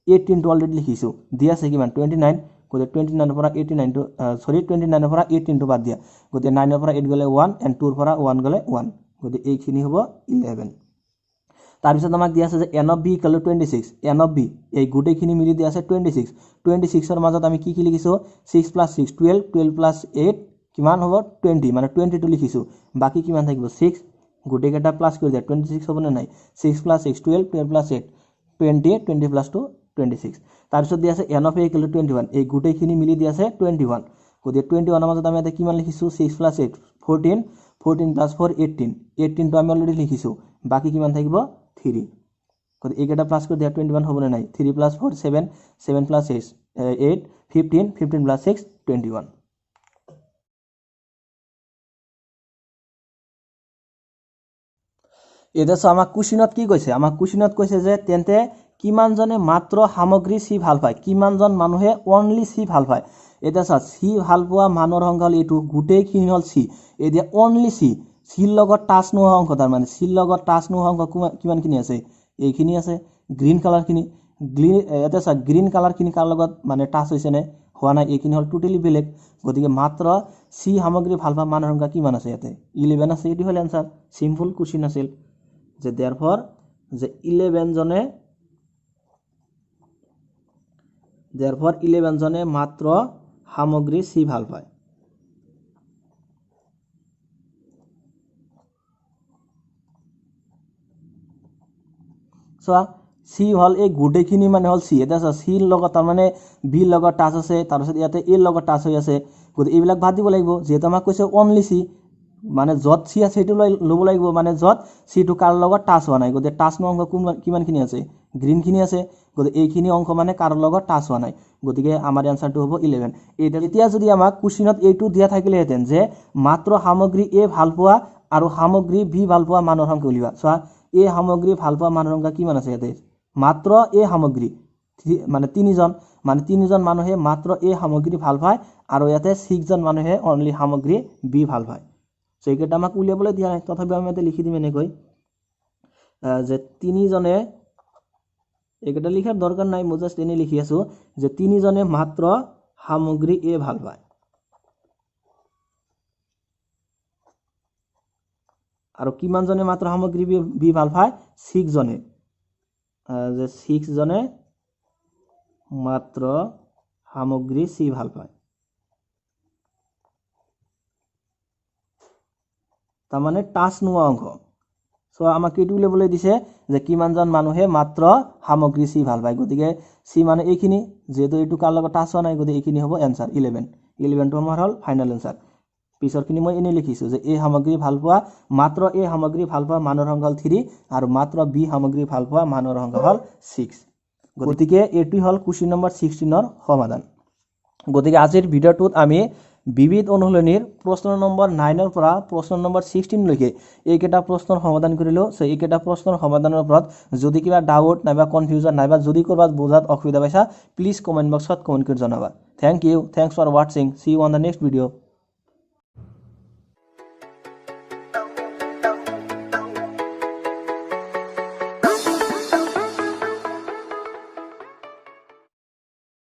18 টো অলৰেডি লিখিছো দি আছে কিমান 29 গতি 29 ৰ পৰা 89 টো সৰি 29 ৰ পৰা 18 টো বাদ দিয়া গতি 9 ৰ পৰা 8 গলে 1 and 2 ৰ পৰা 1 গলে 1 গতি এইখিনি হ'ব 11 তাৰপিছত আমাক দি আছে যে n of b equal two 26 n of b এই গুটেইখিনি মিলি দি আছে 26 26 ৰ মাজত আমি কি লিখিছো 6 প্লাস 6 12 12 প্লাস 8 কিমান হ'ব 20 মানে 20 টো লিখিছো বাকি কিমান থাকিব 6 গুটেইকেটা প্লাস কৰি দিয়া 26 হ'ব না নাই 6 প্লাস 6 12 12 প্লাস 8 20 20 প্লাস 2 26 তাৰপিছত দি আছে n of a equal to 21 এই গুটেইখিনি মিলি দি আছে 21 গতি 21 ৰ মাজত আমি এটা কিমান লিখিছো 6 প্লাস 8 14 14 প্লাস 4 18 18 টো আমি অলৰেডি লিখিছো বাকি কিমান থাকিব 3 গতি এইকেটা প্লাস কৰি দিয়া 21 হ'ব না নাই 3 প্লাস 4 7 7 প্লাস 8 15 15 প্লাস 6 21 এটা আমাক কুশ্চিনত কি কৈছে আমাক কুশ্চিনত কৈছে যে তেন্তে কিমান জনে মাত্ৰ সামগ্ৰী সি ভাল পায় কিমান জন মানুহে অনলি সি ভাল পায় এটা সি ভাল পোৱা মানুহৰ সংখ্যা হল এটো গুটেইখিনি হল সি এতিয়া অনলি সি সিৰ লগত টাচ নোহোৱা অংক তাৰ মানে সিৰ লগত টাচ নোহোৱা অংক কিমানখিনি আছে এইখিনি আছে গ্ৰীন কালাৰ খিনি এটা গ্ৰীন কালাৰ খিনি কাৰ লগত মানে টাচ হৈছে নে হোৱা নাই এইখিনি হল টোটালি বেলেগ গতিকে মাত্ৰ সি সামগ্ৰী ভাল পোৱা মানুহৰ সংখ্যা কিমান আছে ইয়াতে 11 আছে এটি হল आंसर সিম্পল কোশ্চিন আছিল যে therefore যে 11 জনে মাত্ৰ সামগ্ৰী সি ভাল পায় সো সি হল এই গুটেইখিনি মানে হল সি এটা সিৰ লগত তাৰ মানে বি লগত টাচ আছে তাৰপিছত ইয়াতে এ লগত টাচ হৈ আছে গতি এইবিলাক বাদ দিব লাগিব যেহেতু আমাক কৈছে অনলি সি মানে যত সি আছে এটো লব লাগিব মানে যত সি টু কাৰ লগত টাচ হোৱা নাই গতি টাচ ন অংক কিমানখিনি আছে গ্ৰীন খিনি আছে গতি এইখিনি অংক মানে কাৰ লগত টাচ হোৱা নাই গতিকে আমাৰ আনসাৰটো হ'ব 11 এতিয়া যদি আমাক কুশ্চিনত এইটো দিয়া থাকিলেহেঁতেন যে মাত্ৰ সামগ্ৰী এ ভাল পোৱা আৰু সামগ্ৰী বি ভাল পোৱা মানুহৰ সংখ্যা উলিওৱা চোৱা এ সামগ্ৰী ভাল পোৱা মানুহৰ সংখ্যা কিমান আছে ইয়াতে মাত্ৰ এ সামগ্ৰী মানে তিনিজন মানুহে মাত্ৰ এ সামগ্ৰী ভাল পায় আৰু ইয়াতে 6 জন মানুহে অনলি সামগ্ৰী বি ভাল পায় সো এইকেইটা আমাক উলিয়াবলৈ দিয়া নাই তথাপি আমি ইয়াতে লিখি দিম এনেকৈ যে তিনিজনে এইকেইটা লিখাৰ দৰকাৰ নাই, মই জাষ্ট এনে লিখি আছো যে তিনিজনে মাত্ৰ সামগ্ৰী এ ভাল পায় আৰু কিমানজনে মাত্ৰ সামগ্ৰী বি ভাল পায় 6 জনে যে 6 জনে মাত্ৰ সামগ্ৰী সি ভাল পায় তাৰ মানে টাচ নোৱা অংশ সো আমাক কি উলিয়াবলৈ দিছে যে কিমানজন মানুহে মাত্ৰ সামগ্ৰী সি ভাল পায় গতিকে সি মানে এইখিনি যেহেতু এইটো কাৰ লগত টাচ হোৱা নাই গতিকে এইখিনি হ'ব এনসাৰ 11 টো আমাৰ হল ফাইনাল এনসাৰ পিছৰখিনি মই এনে লিখিছো যে এই সামগ্ৰী ভাল পোৱা মাত্ৰ এই সামগ্ৰী ভাল পোৱা মানুহৰ সংখ্যা হল 3 আৰু মাত্ৰ বি সামগ্ৰী ভাল পোৱা মানুহৰ সংখ্যা হল 6 গতিকে এটি হল কোশ্চেন নম্বৰ 16 ৰ সমাধান গতিকে আজিৰ ভিডিওটোত আমি বিবিধ অনুশীলনীৰ প্ৰশ্ন নম্বৰ 9 ৰ পৰা প্ৰশ্ন নম্বৰ 16 লৈকে এইকেইটা প্ৰশ্নৰ সমাধান কৰিলো সো এইকেইটা প্ৰশ্নৰ সমাধানৰ ওপৰত যদি কিবা ডাউট নাইবা কনফিউজন নাইবা যদি কৰবাত বুজাত অসুবিধা পাইছা প্লিজ কমেন্ট বক্সত কমেন্ট কৰি জনাবা thank you thanks for watching see you on the next video